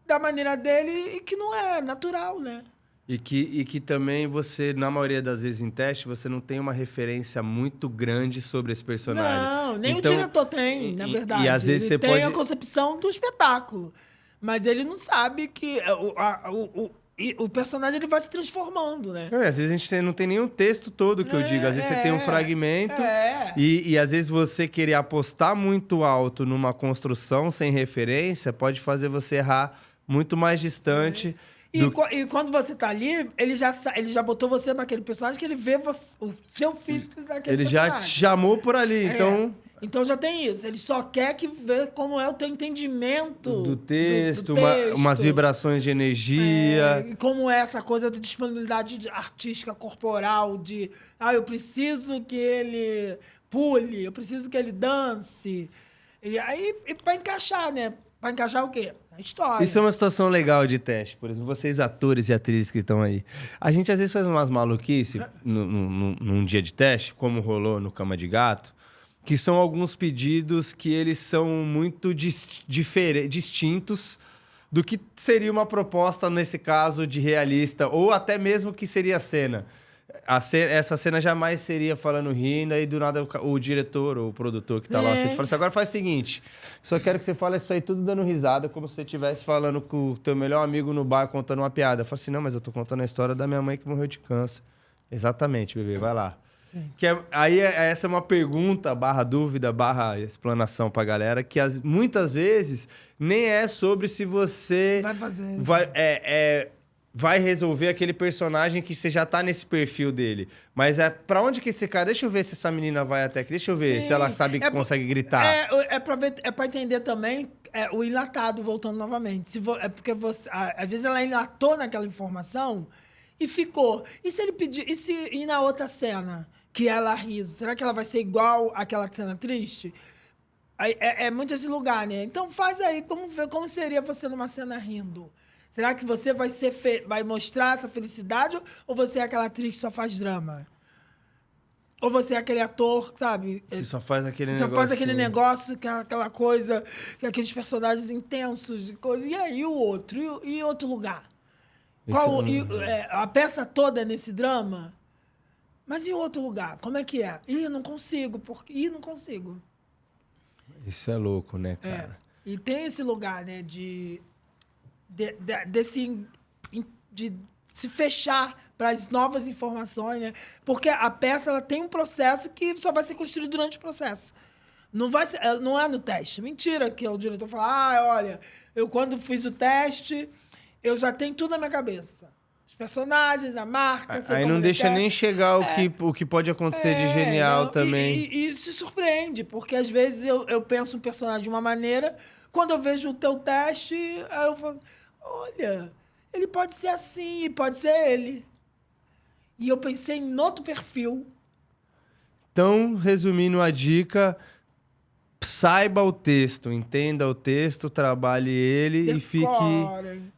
da maneira dele e que não é natural, né? E que também você, na maioria das vezes em teste, você não tem uma referência muito grande sobre esse personagem. Não, nem então, o diretor tem, na verdade. E às vezes ele você tem a concepção do espetáculo. Mas ele não sabe que o personagem ele vai se transformando, né? Às vezes a gente não tem nenhum texto todo que eu digo. Às vezes você tem um fragmento e às vezes você querer apostar muito alto numa construção sem referência pode fazer você errar muito mais distante... E quando você tá ali, ele já botou você naquele personagem que ele vê o seu filho daquele ele personagem. Já te chamou por ali, então... Então já tem isso. Ele só quer ver como é o teu entendimento do texto, umas vibrações de energia. E como é essa coisa de disponibilidade artística corporal, eu preciso que ele pule, eu preciso que ele dance. E aí, pra encaixar, né? Pra encaixar o quê? A história. Isso é uma situação legal de teste. Por exemplo, vocês atores e atrizes que estão aí. A gente às vezes faz umas maluquices num dia de teste, como rolou no Cama de Gato, que são alguns pedidos que eles são muito distintos do que seria uma proposta, nesse caso, de realista, ou até mesmo que seria a cena. Essa cena jamais seria falando rindo, e do nada o diretor ou o produtor que tá lá, você fala assim, agora faz o seguinte, só quero que você fale isso aí tudo dando risada, como se você estivesse falando com o teu melhor amigo no bar contando uma piada. Eu falo assim, não, mas eu tô contando a história da minha mãe que morreu de câncer. Exatamente, bebê, vai lá. Essa é uma pergunta, /dúvida, /explanação pra galera, que muitas vezes nem é sobre se você... Vai fazer. Vai resolver aquele personagem que você já tá nesse perfil dele. Mas pra onde que esse cara... Deixa eu ver se essa menina vai até aqui. Deixa eu ver se ela sabe que consegue gritar. É pra entender também o enlatado, voltando novamente. É porque você... Às vezes ela enlatou naquela informação e ficou. E se ele pedir... E se ir na outra cena, que ela riso? Será que ela vai ser igual àquela cena triste? É muito esse lugar, né? Então faz aí, como seria você numa cena rindo? Será que você vai mostrar essa felicidade ou você é aquela atriz que só faz drama? Ou você é aquele ator, sabe? Que só faz aquele negócio. Só faz aquele negócio, aquela coisa, aqueles personagens intensos. E aí o outro? E outro lugar? A peça toda é nesse drama? Mas e outro lugar? Como é que é? Não consigo. Não consigo. Isso é louco, né, cara? E tem esse lugar, né, de se fechar para as novas informações, né? Porque a peça ela tem um processo que só vai ser construído durante o processo. Não é no teste. Mentira que o diretor fala, olha, eu quando fiz o teste, eu já tenho tudo na minha cabeça. Os personagens, a marca... Aí não deixa nem chegar o que pode acontecer de genial também. E se surpreende, porque às vezes eu penso um personagem de uma maneira, quando eu vejo o teu teste, aí eu falo... Olha, ele pode ser assim, pode ser ele. E eu pensei em outro perfil. Então, resumindo a dica, saiba o texto, entenda o texto, trabalhe ele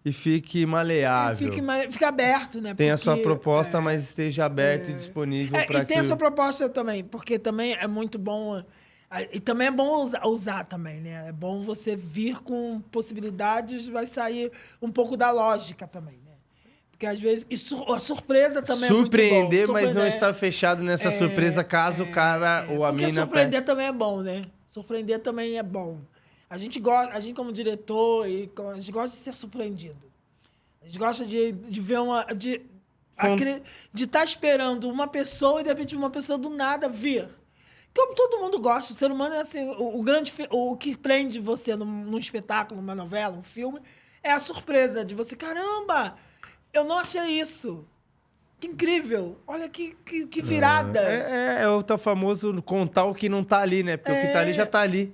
e fique maleável. Fique aberto, né? Tem a sua proposta, mas esteja aberto e disponível para que... E tem a sua proposta também, porque também é muito bom... E também é bom usar também, né? É bom você vir com possibilidades, vai sair um pouco da lógica também, né? Porque às vezes... a surpresa também surpreender, é muito bom. mas não estar fechado nessa surpresa caso o cara ou a mina... Porque surpreender também é bom, né? Surpreender também é bom. A gente como diretor, a gente gosta de ser surpreendido. A gente gosta de ver de estar esperando uma pessoa e de repente uma pessoa do nada vir. Como todo mundo gosta, o ser humano é assim, o que prende você num espetáculo, numa novela, um filme, é a surpresa de você, caramba, eu não achei isso. Que incrível! Olha que virada! É o teu famoso contar o que não tá ali, né? Porque o que tá ali já tá ali.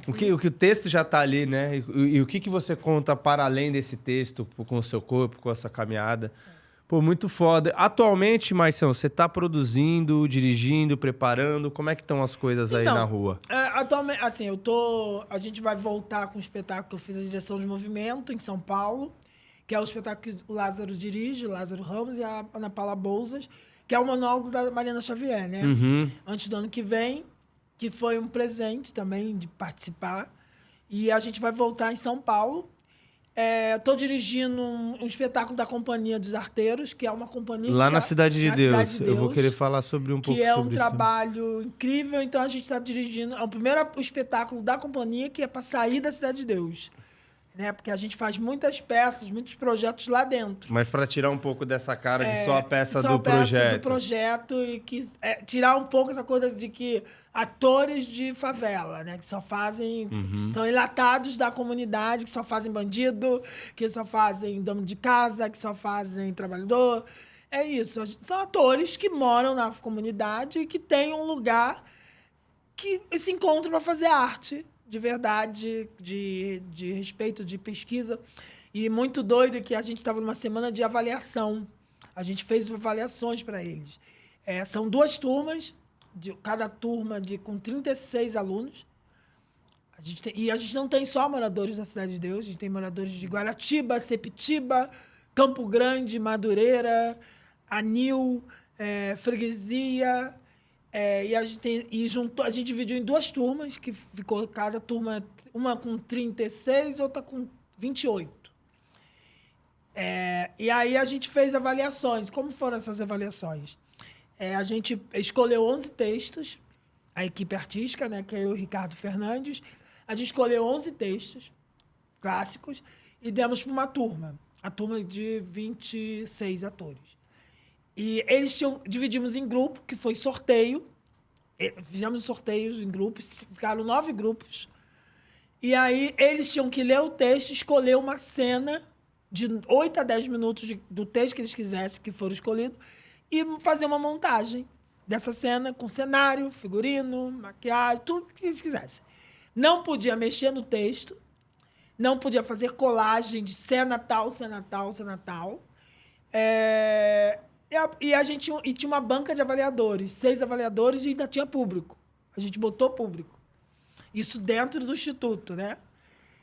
O que o texto já tá ali, né? E o que você conta para além desse texto, com o seu corpo, com a sua caminhada. Pô, muito foda. Atualmente, Marcião, você tá produzindo, dirigindo, preparando? Como é que estão as coisas aí na rua? Atualmente, assim, a gente vai voltar com um espetáculo que eu fiz a direção de movimento em São Paulo, que é o espetáculo que o Lázaro dirige, Lázaro Ramos e a Ana Paula Bouzas, que é o monólogo da Mariana Xavier, né? Antes do ano que vem, que foi um presente também de participar. E a gente vai voltar em São Paulo. Estou dirigindo um espetáculo da Companhia dos Arteiros, que é uma companhia... Lá na Cidade de Deus. Cidade de Deus. Eu vou querer falar sobre um pouco sobre isso. Que é um trabalho incrível. Então, a gente está dirigindo... É o primeiro espetáculo da companhia que é para sair da Cidade de Deus. Né? Porque a gente faz muitas peças, muitos projetos lá dentro. Mas para tirar um pouco dessa cara de só a peça do projeto. Do projeto e tirar um pouco essa coisa de que atores de favela, né? Que só fazem... São enlatados da comunidade, que só fazem bandido, que só fazem dono de casa, que só fazem trabalhador. É isso. São atores que moram na comunidade e que têm um lugar que se encontram para fazer arte. De verdade, de respeito, de pesquisa. E muito doido que a gente estava numa semana de avaliação. A gente fez avaliações para eles. São 2 turmas, cada turma com 36 alunos. E a gente não tem só moradores da Cidade de Deus, a gente tem moradores de Guaratiba, Sepitiba, Campo Grande, Madureira, Anil, Freguesia... e a gente dividiu em 2 turmas, que ficou cada turma, uma com 36, outra com 28. E aí a gente fez avaliações. Como foram essas avaliações? A gente escolheu 11 textos, a equipe artística, né, que é o Ricardo Fernandes. A gente escolheu 11 textos clássicos e demos para uma turma. A turma de 26 atores. E dividimos em grupo, que foi sorteio. Fizemos sorteios em grupos, ficaram 9 grupos. E aí eles tinham que ler o texto, escolher uma cena de 8 a 10 minutos do texto que eles quisessem, que foram escolhidos, e fazer uma montagem dessa cena com cenário, figurino, maquiagem, tudo que eles quisessem. Não podia mexer no texto, não podia fazer colagem de cena tal, cena tal, cena tal. E tinha uma banca de avaliadores, 6 avaliadores, e ainda tinha público. A gente botou público. Isso dentro do instituto, né?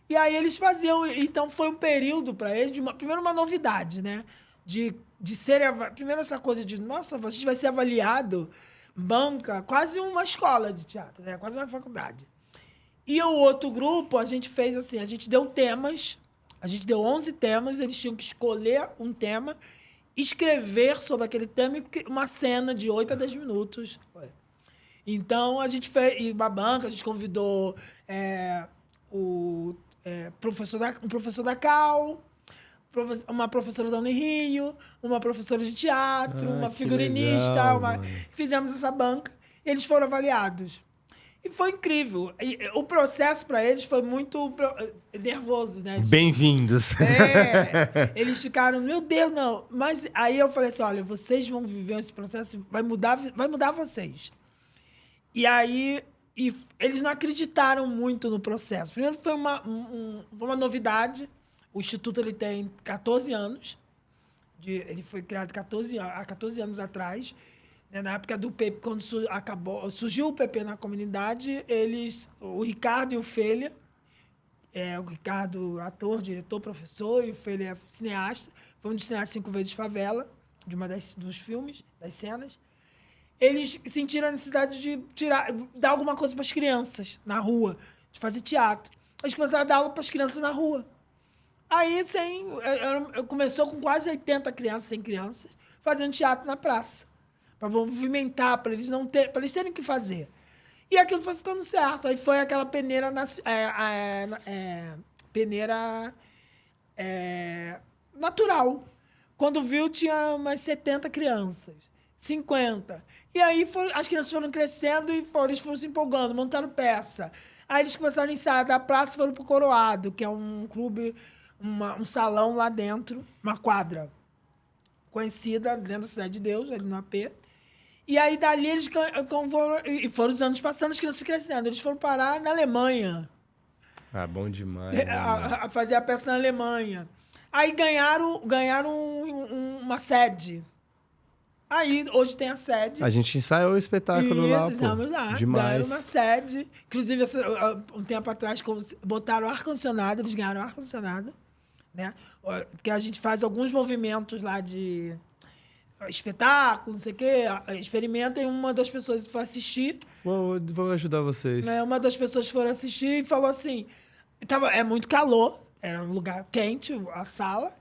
E aí eles faziam... Então, foi um período para eles, primeiro uma novidade, né? De ser... Primeiro essa coisa de, nossa, a gente vai ser avaliado, banca, quase uma escola de teatro, né? Quase uma faculdade. E o outro grupo, a gente fez assim, a gente deu temas, a gente deu 11 temas, eles tinham que escolher um tema, escrever sobre aquele tema uma cena de 8 a 10 minutos. Então, a gente fez... E uma banca, a gente convidou um professor da Cal, uma professora da Unirio, uma professora de teatro, uma figurinista. Legal, fizemos essa banca. E eles foram avaliados. E foi incrível. E o processo para eles foi muito nervoso, né? Bem-vindos. Eles ficaram, meu Deus, não. Mas aí eu falei assim, olha, vocês vão viver esse processo, vai mudar vocês. E aí eles não acreditaram muito no processo. Primeiro foi uma novidade. O Instituto ele tem 14 anos. Ele foi criado há 14 anos atrás. Na época do PP, quando surgiu o PP na comunidade, o Ricardo e o Felha, o Ricardo, ator, diretor, professor, e o Felha é cineasta, foi um dos cineastas 5 vezes Favela, de dos filmes, das cenas. Eles sentiram a necessidade de dar alguma coisa para as crianças na rua, de fazer teatro. Eles começaram a dar aula para as crianças na rua. Aí, começou com quase 80 crianças, 100 crianças, fazendo teatro na praça. Para movimentar, para eles terem que fazer. E aquilo foi ficando certo. Aí foi aquela peneira natural. Quando viu, tinha umas 70 crianças, 50. E aí as crianças foram crescendo e eles foram se empolgando, montaram peça. Aí eles começaram a ensaiar da praça e foram para o Coroado, que é um clube, um salão lá dentro, uma quadra conhecida dentro da Cidade de Deus, ali no AP. E aí, dali, eles foram os anos passando, as crianças crescendo. Eles foram parar na Alemanha. Ah, bom demais. A fazer a peça na Alemanha. Aí ganharam uma sede. Aí, hoje tem a sede. A gente ensaiou o espetáculo lá, pô. Ensaiamos lá. Demais. Deram uma sede. Inclusive, um tempo atrás, botaram ar-condicionado, eles ganharam ar-condicionado, né? Porque a gente faz alguns movimentos lá de espetáculo, não sei o quê. Experimenta e uma das pessoas foi assistir. Vou ajudar vocês. Né? Uma das pessoas foram assistir e falou assim... É muito calor, era um lugar quente, a sala.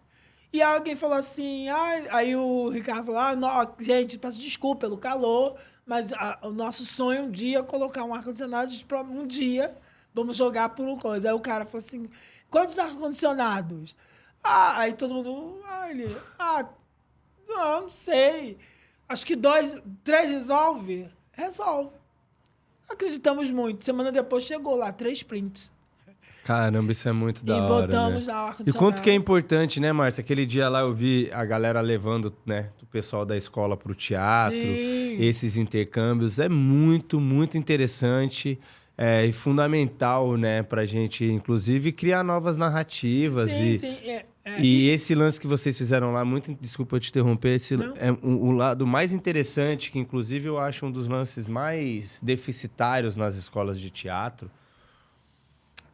E alguém falou assim... Aí o Ricardo falou... Não, gente, peço desculpa pelo calor, mas o nosso sonho um dia é colocar um ar-condicionado. Um dia vamos jogar por uma coisa. Aí o cara falou assim... Quantos ar-condicionados? Aí todo mundo... Não sei. Acho que 2, 3 resolve. Resolve. Acreditamos muito. Semana depois chegou lá, 3 prints. Caramba, isso é muito da hora, E botamos né? lá o E ar-condicionado. quanto que é importante, né, Márcia? Aquele dia lá eu vi a galera levando, né, o pessoal da escola pro teatro. Sim. Esses intercâmbios. É muito, muito interessante e fundamental, né, pra gente, inclusive, criar novas narrativas. Sim. E esse lance que vocês fizeram lá, desculpa eu te interromper, é o lado mais interessante, que inclusive eu acho um dos lances mais deficitários nas escolas de teatro,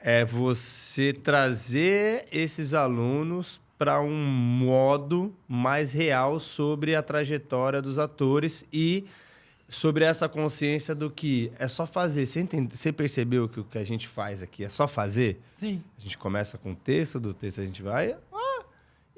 é você trazer esses alunos para um modo mais real sobre a trajetória dos atores e sobre essa consciência do que é só fazer. Você percebeu que o que a gente faz aqui é só fazer? Sim. A gente começa com o texto, do texto a gente vai...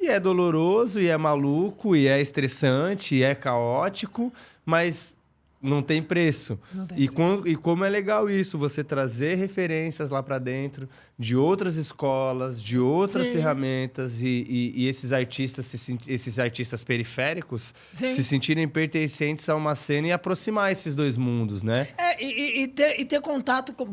E é doloroso, e é maluco, e é estressante, e é caótico, mas não tem preço. Não tem preço. E como é legal isso, você trazer referências lá para dentro de outras escolas, de outras ferramentas, e esses artistas periféricos se sentirem pertencentes a uma cena e aproximar esses dois mundos, né? E ter contato com...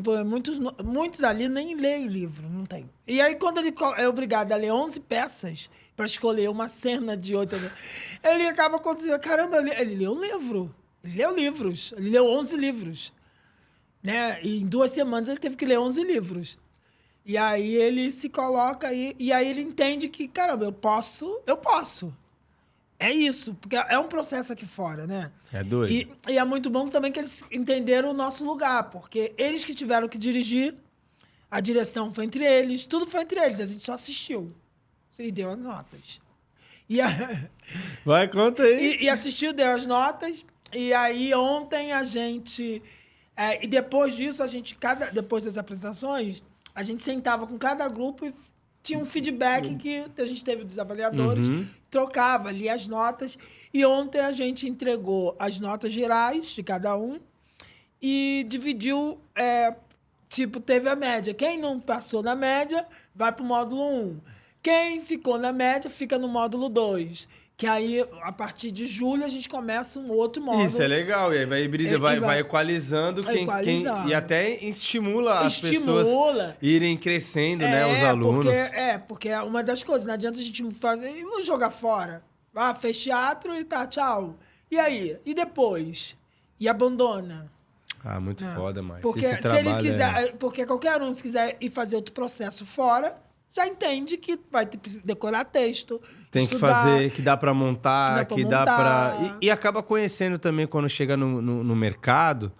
Muitos ali nem leem livro, não tem. E aí, quando ele é obrigado a ler 11 peças para escolher uma cena de outra, ele acaba acontecendo... Caramba, ele leu um livro. Ele leu livros. Ele leu 11 livros. Né? E em 2 semanas ele teve que ler 11 livros. E aí ele se coloca... E aí ele entende que, caramba, eu posso. É isso. Porque é um processo aqui fora, né? É doido. E é muito bom também que eles entenderam o nosso lugar. Porque eles que tiveram que dirigir, a direção foi entre eles, tudo foi entre eles. A gente só assistiu. E deu as notas. Vai, conta aí. E assistiu, deu as notas. E aí, ontem, a gente... e depois disso, depois das apresentações, a gente sentava com cada grupo e tinha um feedback que a gente teve dos avaliadores, trocava, lia as notas. E ontem a gente entregou as notas gerais de cada um e dividiu... teve a média. Quem não passou na média, vai para o módulo 1. Quem ficou na média, fica no módulo 2. Que aí, a partir de julho, a gente começa um outro módulo. Isso é legal. E aí vai equalizando, e até estimula as pessoas irem crescendo, né? Os alunos. Porque é uma das coisas. Não adianta a gente fazer e jogar fora. Fez teatro e tá, tchau. E aí? E depois? E abandona. Muito foda, Márcio. Porque esse trabalho ele quiser... Porque qualquer um, se quiser ir fazer outro processo fora... já entende que vai ter que decorar texto, tem estudar, que fazer, que dá para montar, dá para... E acaba conhecendo também quando chega no mercado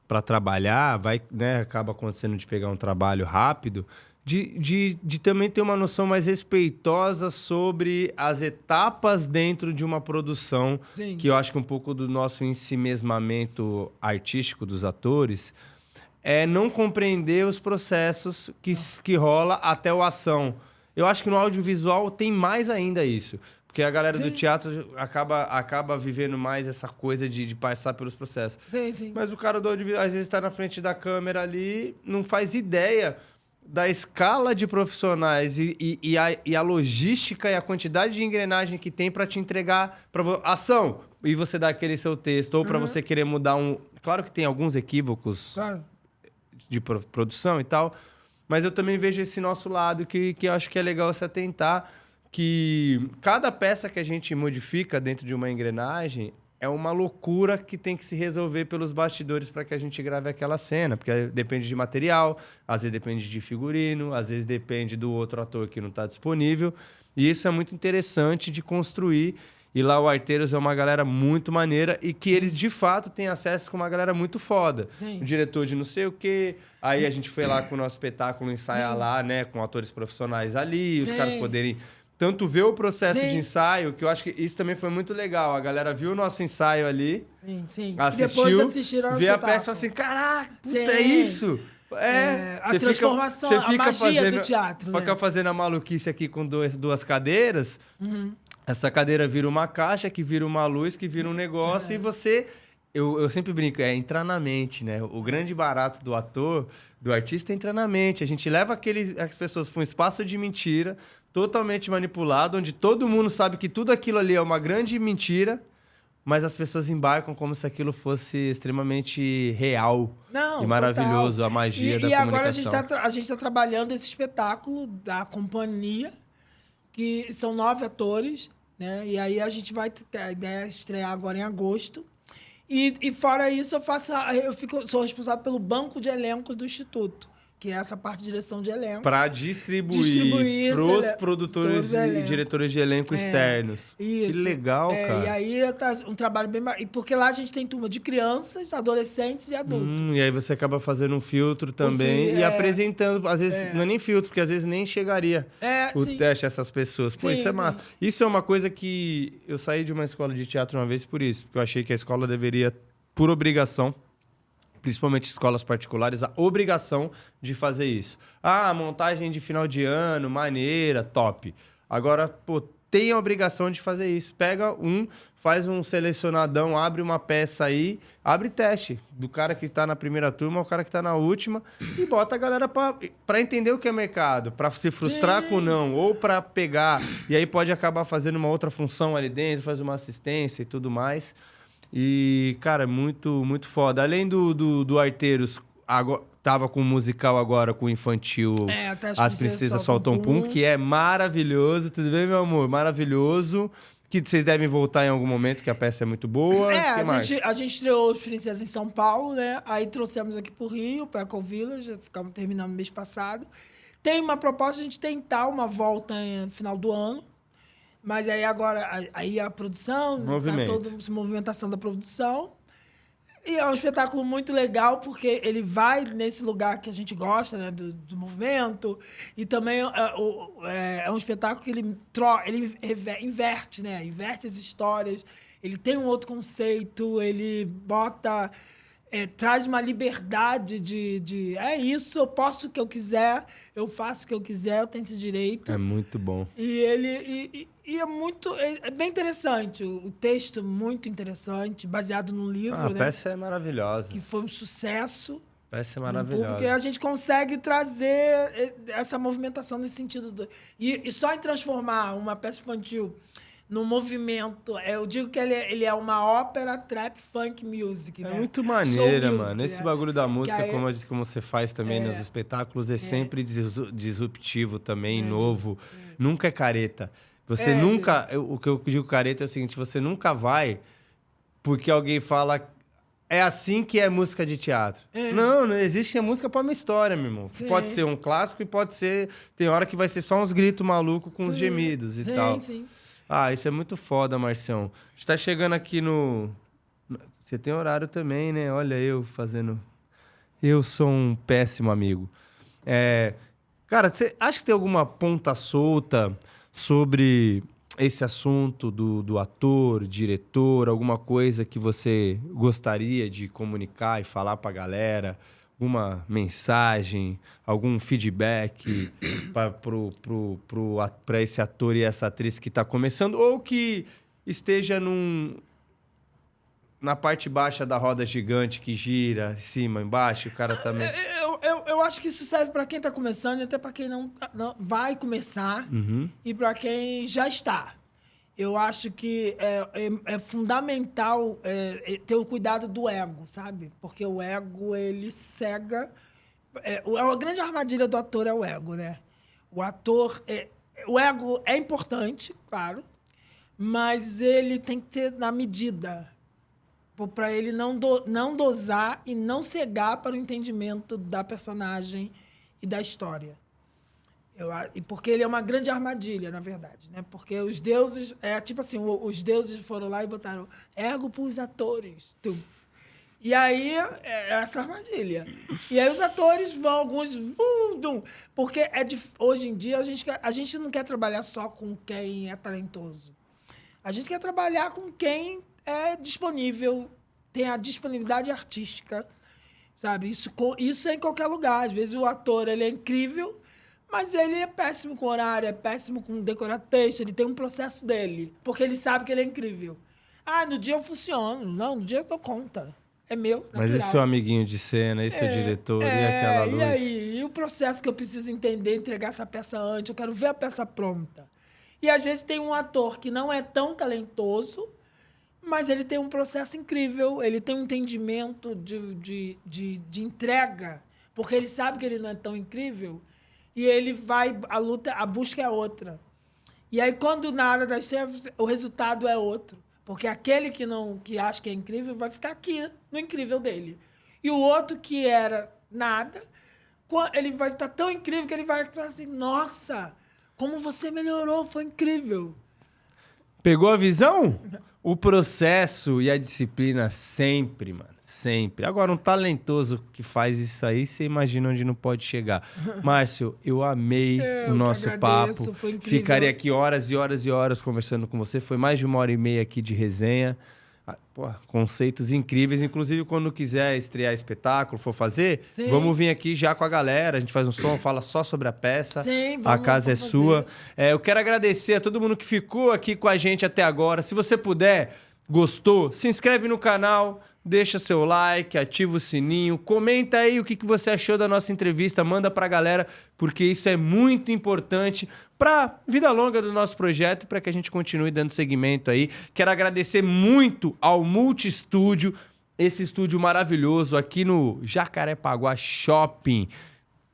para trabalhar, né, acaba acontecendo de pegar um trabalho rápido, de também ter uma noção mais respeitosa sobre as etapas dentro de uma produção. Sim. Que eu acho que um pouco do nosso ensimesmamento artístico dos atores... é não compreender os processos que rola até a ação. Eu acho que no audiovisual tem mais ainda isso. Porque a galera do teatro acaba vivendo mais essa coisa de passar pelos processos. Sim. Mas o cara do audiovisual, às vezes, está na frente da câmera ali, não faz ideia da escala de profissionais e a logística e a quantidade de engrenagem que tem para te entregar ação. E você dar aquele seu texto. Ou para você querer mudar um... Claro que tem alguns equívocos... Claro. De produção e tal, mas eu também vejo esse nosso lado que eu acho que é legal se atentar que cada peça que a gente modifica dentro de uma engrenagem é uma loucura que tem que se resolver pelos bastidores para que a gente grave aquela cena. Porque depende de material, às vezes depende de figurino, às vezes depende do outro ator que não está disponível. E isso é muito interessante de construir. E lá o Arteiros é uma galera muito maneira e que eles, de fato, têm acesso com uma galera muito foda. Sim. O diretor de não sei o quê. Aí a gente foi lá com o nosso espetáculo ensaiar lá, né? Com atores profissionais ali, os caras poderem tanto ver o processo de ensaio, que eu acho que isso também foi muito legal. A galera viu o nosso ensaio ali, assistiu, Depois assistiram vê a peça assim, caraca, puta, é isso? A transformação, a magia do teatro. Fica fazendo a maluquice aqui com duas cadeiras. Essa cadeira vira uma caixa, que vira uma luz, que vira um negócio, e você... Eu sempre brinco, é entrar na mente, né? O grande barato do ator, do artista, é entrar na mente. A gente leva as pessoas para um espaço de mentira, totalmente manipulado, onde todo mundo sabe que tudo aquilo ali é uma grande mentira, mas as pessoas embarcam como se aquilo fosse extremamente real e maravilhoso, total. A magia da comunicação. E agora a gente tá trabalhando esse espetáculo da companhia, que são 9 atores, né? E aí a gente vai ter a ideia de estrear agora em agosto. E fora isso, sou responsável pelo banco de elencos do Instituto, que é essa parte de direção de elenco. Para distribuir para os produtores e diretores de elenco externos. Isso. Que legal, cara. E aí tá um trabalho bem... Porque lá a gente tem turma de crianças, adolescentes e adultos. E aí você acaba fazendo um filtro também e apresentando. Às vezes não é nem filtro, porque às vezes nem chegaria o teste a essas pessoas. Pô, isso é massa. Isso é uma coisa que... Eu saí de uma escola de teatro uma vez por isso, porque eu achei que a escola deveria, por obrigação, principalmente escolas particulares, a obrigação de fazer isso. Montagem de final de ano, maneira, top. Agora, pô, tem a obrigação de fazer isso. Pega faz um selecionadão, abre uma peça aí, abre teste do cara que tá na primeira turma ao cara que tá na última e bota a galera pra entender o que é mercado, pra se frustrar com não, ou pra pegar, e aí pode acabar fazendo uma outra função ali dentro, fazer uma assistência e tudo mais. E, cara, muito, muito foda. Além do Arteiros, tava com o musical agora, com o infantil As Princesas Soltam Pum, que é maravilhoso. Tudo bem, meu amor? Maravilhoso. Que vocês devem voltar em algum momento, que a peça é muito boa. A gente estreou As Princesas em São Paulo, né? Aí trouxemos aqui pro Rio, para Eco Village, ficamos terminando mês passado. Tem uma proposta de a gente tentar uma volta no final do ano. Mas aí agora, a produção, toda a movimentação da produção. E é um espetáculo muito legal, porque ele vai nesse lugar que a gente gosta, né, do movimento. E também é um espetáculo que ele inverte, né? Inverte as histórias. Ele tem um outro conceito, ele traz uma liberdade de é isso, eu posso o que eu quiser, eu faço o que eu quiser, eu tenho esse direito. É muito bom. E é bem interessante, o texto muito interessante, baseado num livro, A peça é maravilhosa. Que foi um sucesso. A peça é maravilhosa. Porque a gente consegue trazer essa movimentação nesse sentido. E só em transformar uma peça infantil no movimento, eu digo que ele é uma ópera trap funk music, né? É muito maneira, mano. Esse bagulho da música, como você faz também nos espetáculos, é sempre disruptivo também, novo. Nunca é careta. Você nunca... O que eu digo careta é o seguinte, você nunca vai porque alguém fala... É assim que é música de teatro. Não existe a música para uma história, meu irmão. Pode ser um clássico e pode ser... Tem hora que vai ser só uns gritos malucos com uns gemidos e tal. Sim. Isso é muito foda, Marcião. A gente tá chegando aqui no... Você tem horário também, né? Olha eu fazendo... Eu sou um péssimo amigo. Cara, você acha que tem alguma ponta solta sobre esse assunto do ator, diretor, alguma coisa que você gostaria de comunicar e falar pra galera? Alguma mensagem, algum feedback para esse ator e essa atriz que está começando ou que esteja na parte baixa da roda gigante que gira, em cima, embaixo, o cara também... Eu acho que isso serve para quem está começando e até para quem não vai começar e para quem já está. Eu acho que é fundamental ter o cuidado do ego, sabe? Porque o ego, ele cega... A grande armadilha do ator é o ego, né? O ator O ego é importante, claro, mas ele tem que ter na medida, para ele não dosar e não cegar para o entendimento da personagem e da história. E porque ele é uma grande armadilha, na verdade, né? Porque os deuses... tipo assim, os deuses foram lá e botaram ego para os atores. E aí, essa armadilha. E aí os atores vão, alguns... Porque hoje em dia, a gente não quer trabalhar só com quem é talentoso. A gente quer trabalhar com quem é disponível, tem a disponibilidade artística, sabe? Isso é em qualquer lugar. Às vezes o ator ele é incrível, mas ele é péssimo com horário, é péssimo com decorar texto, ele tem um processo dele, porque ele sabe que ele é incrível. No dia eu funciono. Não, no dia eu dou conta. É meu, natural. Mas e seu amiguinho de cena, e seu diretor, e aquela luz? E aí? E o processo que eu preciso entender, entregar essa peça antes, eu quero ver a peça pronta. E às vezes tem um ator que não é tão talentoso, mas ele tem um processo incrível, ele tem um entendimento de entrega, porque ele sabe que ele não é tão incrível, e ele vai, a busca é outra. E aí, quando na hora da estreia, o resultado é outro. Porque aquele que acha que é incrível vai ficar aqui, no incrível dele. E o outro que era nada, ele vai estar tão incrível que ele vai estar assim, nossa, como você melhorou, foi incrível. Pegou a visão? O processo e a disciplina sempre, mano. Sempre. Agora, um talentoso que faz isso aí, você imagina onde não pode chegar. Márcio, eu amei o nosso papo. Foi incrível. Ficaria aqui horas e horas e horas conversando com você. Foi mais de 1h30 aqui de resenha. Conceitos incríveis. Inclusive, quando quiser estrear espetáculo, for fazer, sim, vamos vir aqui já com a galera. A gente faz um som, fala só sobre a peça. Sim, a casa é sua. Eu quero agradecer a todo mundo que ficou aqui com a gente até agora. Se você puder, gostou, se inscreve no canal, deixa seu like, ativa o sininho, comenta aí o que você achou da nossa entrevista, manda pra galera, porque isso é muito importante pra vida longa do nosso projeto e pra que a gente continue dando seguimento aí. Quero agradecer muito ao Multistúdio, esse estúdio maravilhoso aqui no Jacarepaguá Shopping.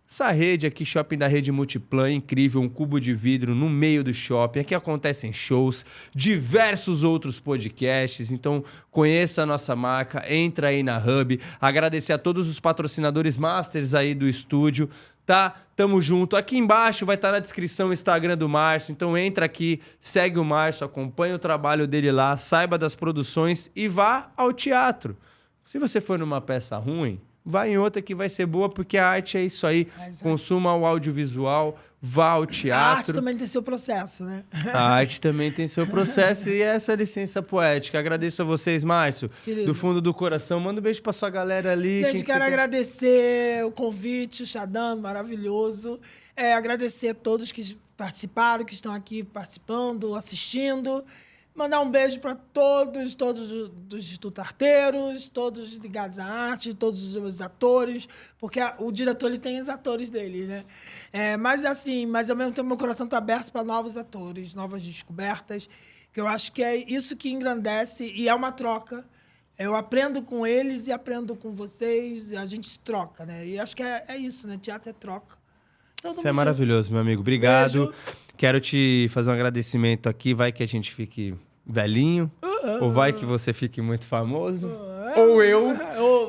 Essa rede aqui, shopping da rede Multiplan, incrível, um cubo de vidro no meio do shopping. Aqui acontecem shows, diversos outros podcasts, então conheça a nossa marca, entra aí na Hub. Agradecer a todos os patrocinadores masters aí do estúdio, tá? Tamo junto. Aqui embaixo vai estar na descrição o Instagram do Márcio, então entra aqui, segue o Márcio, acompanha o trabalho dele lá, saiba das produções e vá ao teatro. Se você for numa peça ruim, vai em outra que vai ser boa, porque a arte é isso aí. Consuma o audiovisual, vá ao teatro. A arte também tem seu processo, né? A arte também tem seu processo e essa licença poética. Agradeço a vocês, Márcio, querido, do fundo do coração. Manda um beijo pra sua galera ali. Gente, quero agradecer o convite, o Xadam, maravilhoso. Agradecer a todos que participaram, que estão aqui participando, assistindo. Mandar um beijo para todos dos institutarteiros, todos ligados à arte, todos os atores, porque o diretor ele tem os atores dele, né? Mas ao mesmo tempo meu coração está aberto para novos atores, novas descobertas, que eu acho que é isso que engrandece e é uma troca. Eu aprendo com eles e aprendo com vocês, e a gente se troca, né? E acho que é isso, né? Teatro é troca. Isso é maravilhoso, meu amigo. Obrigado. Beijo. Quero te fazer um agradecimento aqui. Vai que a gente fique velhinho, ou vai que você fique muito famoso, ou eu.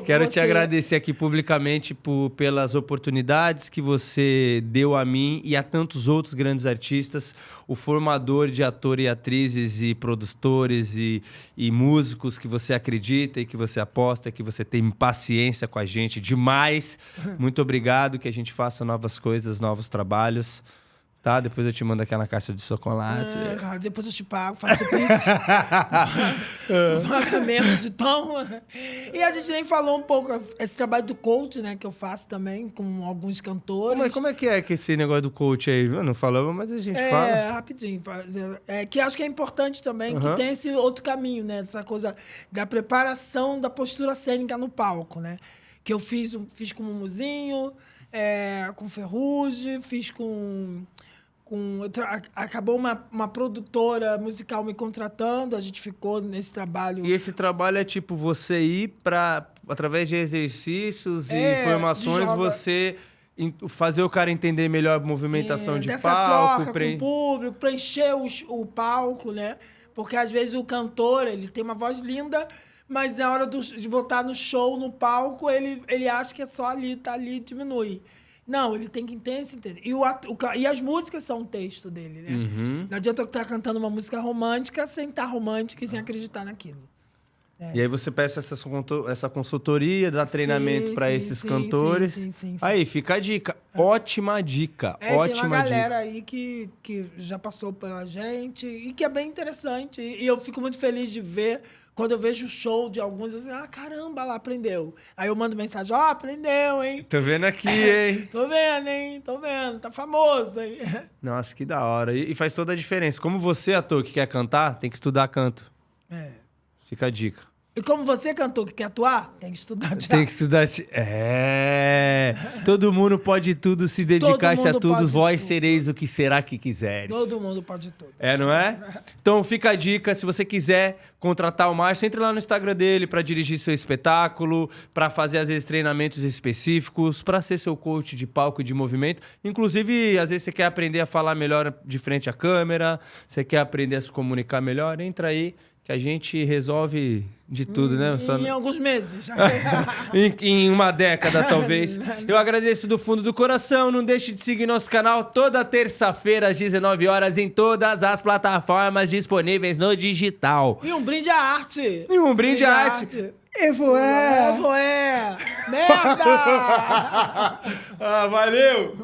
Quero te agradecer aqui publicamente pelas oportunidades que você deu a mim e a tantos outros grandes artistas, o formador de atores e atrizes e produtores e músicos que você acredita e que você aposta, que você tem paciência com a gente demais. Muito obrigado, que a gente faça novas coisas, novos trabalhos. Tá, depois eu te mando aquela caixa de chocolate. Depois eu te pago, faço pix. Pagamento de tom. E a gente nem falou um pouco esse trabalho do coach, né? Que eu faço também com alguns cantores. Como é que esse negócio do coach aí? Eu não falava, mas a gente fala. Rapidinho. Que acho que é importante também, que tem esse outro caminho, né? Essa coisa da preparação da postura cênica no palco, né? Que eu fiz com o Mumuzinho, com Ferrugem, fiz com acabou uma produtora musical me contratando, a gente ficou nesse trabalho. E esse trabalho é tipo você ir através de exercícios e informações, você fazer o cara entender melhor a movimentação de dessa palco. troca com o público, preencher o palco, né? Porque às vezes o cantor, ele tem uma voz linda, mas na hora de botar no show, no palco, ele acha que é só ali, tá ali, diminui. Não, ele tem que entender. E as músicas são o texto dele, né? Não adianta eu estar cantando uma música romântica sem estar romântica e sem acreditar naquilo. E aí você peça essa consultoria, dá treinamento para esses cantores. Sim. Aí, fica a dica. Ótima dica. Ótima tem uma galera dica. aí que já passou pela gente e que é bem interessante. E eu fico muito feliz de ver. Quando eu vejo o show de alguns, eu digo, caramba, lá, aprendeu. Aí eu mando mensagem, aprendeu, hein? Tô vendo aqui, hein? Tô vendo, hein? Tô vendo, tá famoso, hein? Nossa, que da hora. E faz toda a diferença. Como você, ator, que quer cantar, tem que estudar canto. Fica a dica. E como você, cantor, que quer atuar, tem que estudar teatro. Tem que estudar... Todo mundo pode tudo, se dedicar-se a tudo. Vós sereis o que será que quiseres. Todo mundo pode tudo. Não é? Então fica a dica, se você quiser contratar o Márcio, entre lá no Instagram dele para dirigir seu espetáculo, para fazer, às vezes, treinamentos específicos, para ser seu coach de palco e de movimento. Inclusive, às vezes, você quer aprender a falar melhor de frente à câmera, você quer aprender a se comunicar melhor, entra aí, que a gente resolve de tudo, né? Em alguns meses. em uma década, talvez. Eu agradeço do fundo do coração. Não deixe de seguir nosso canal toda terça-feira, às 19 horas, em todas as plataformas disponíveis no digital. E um brinde à arte. Evoé! Merda! Valeu!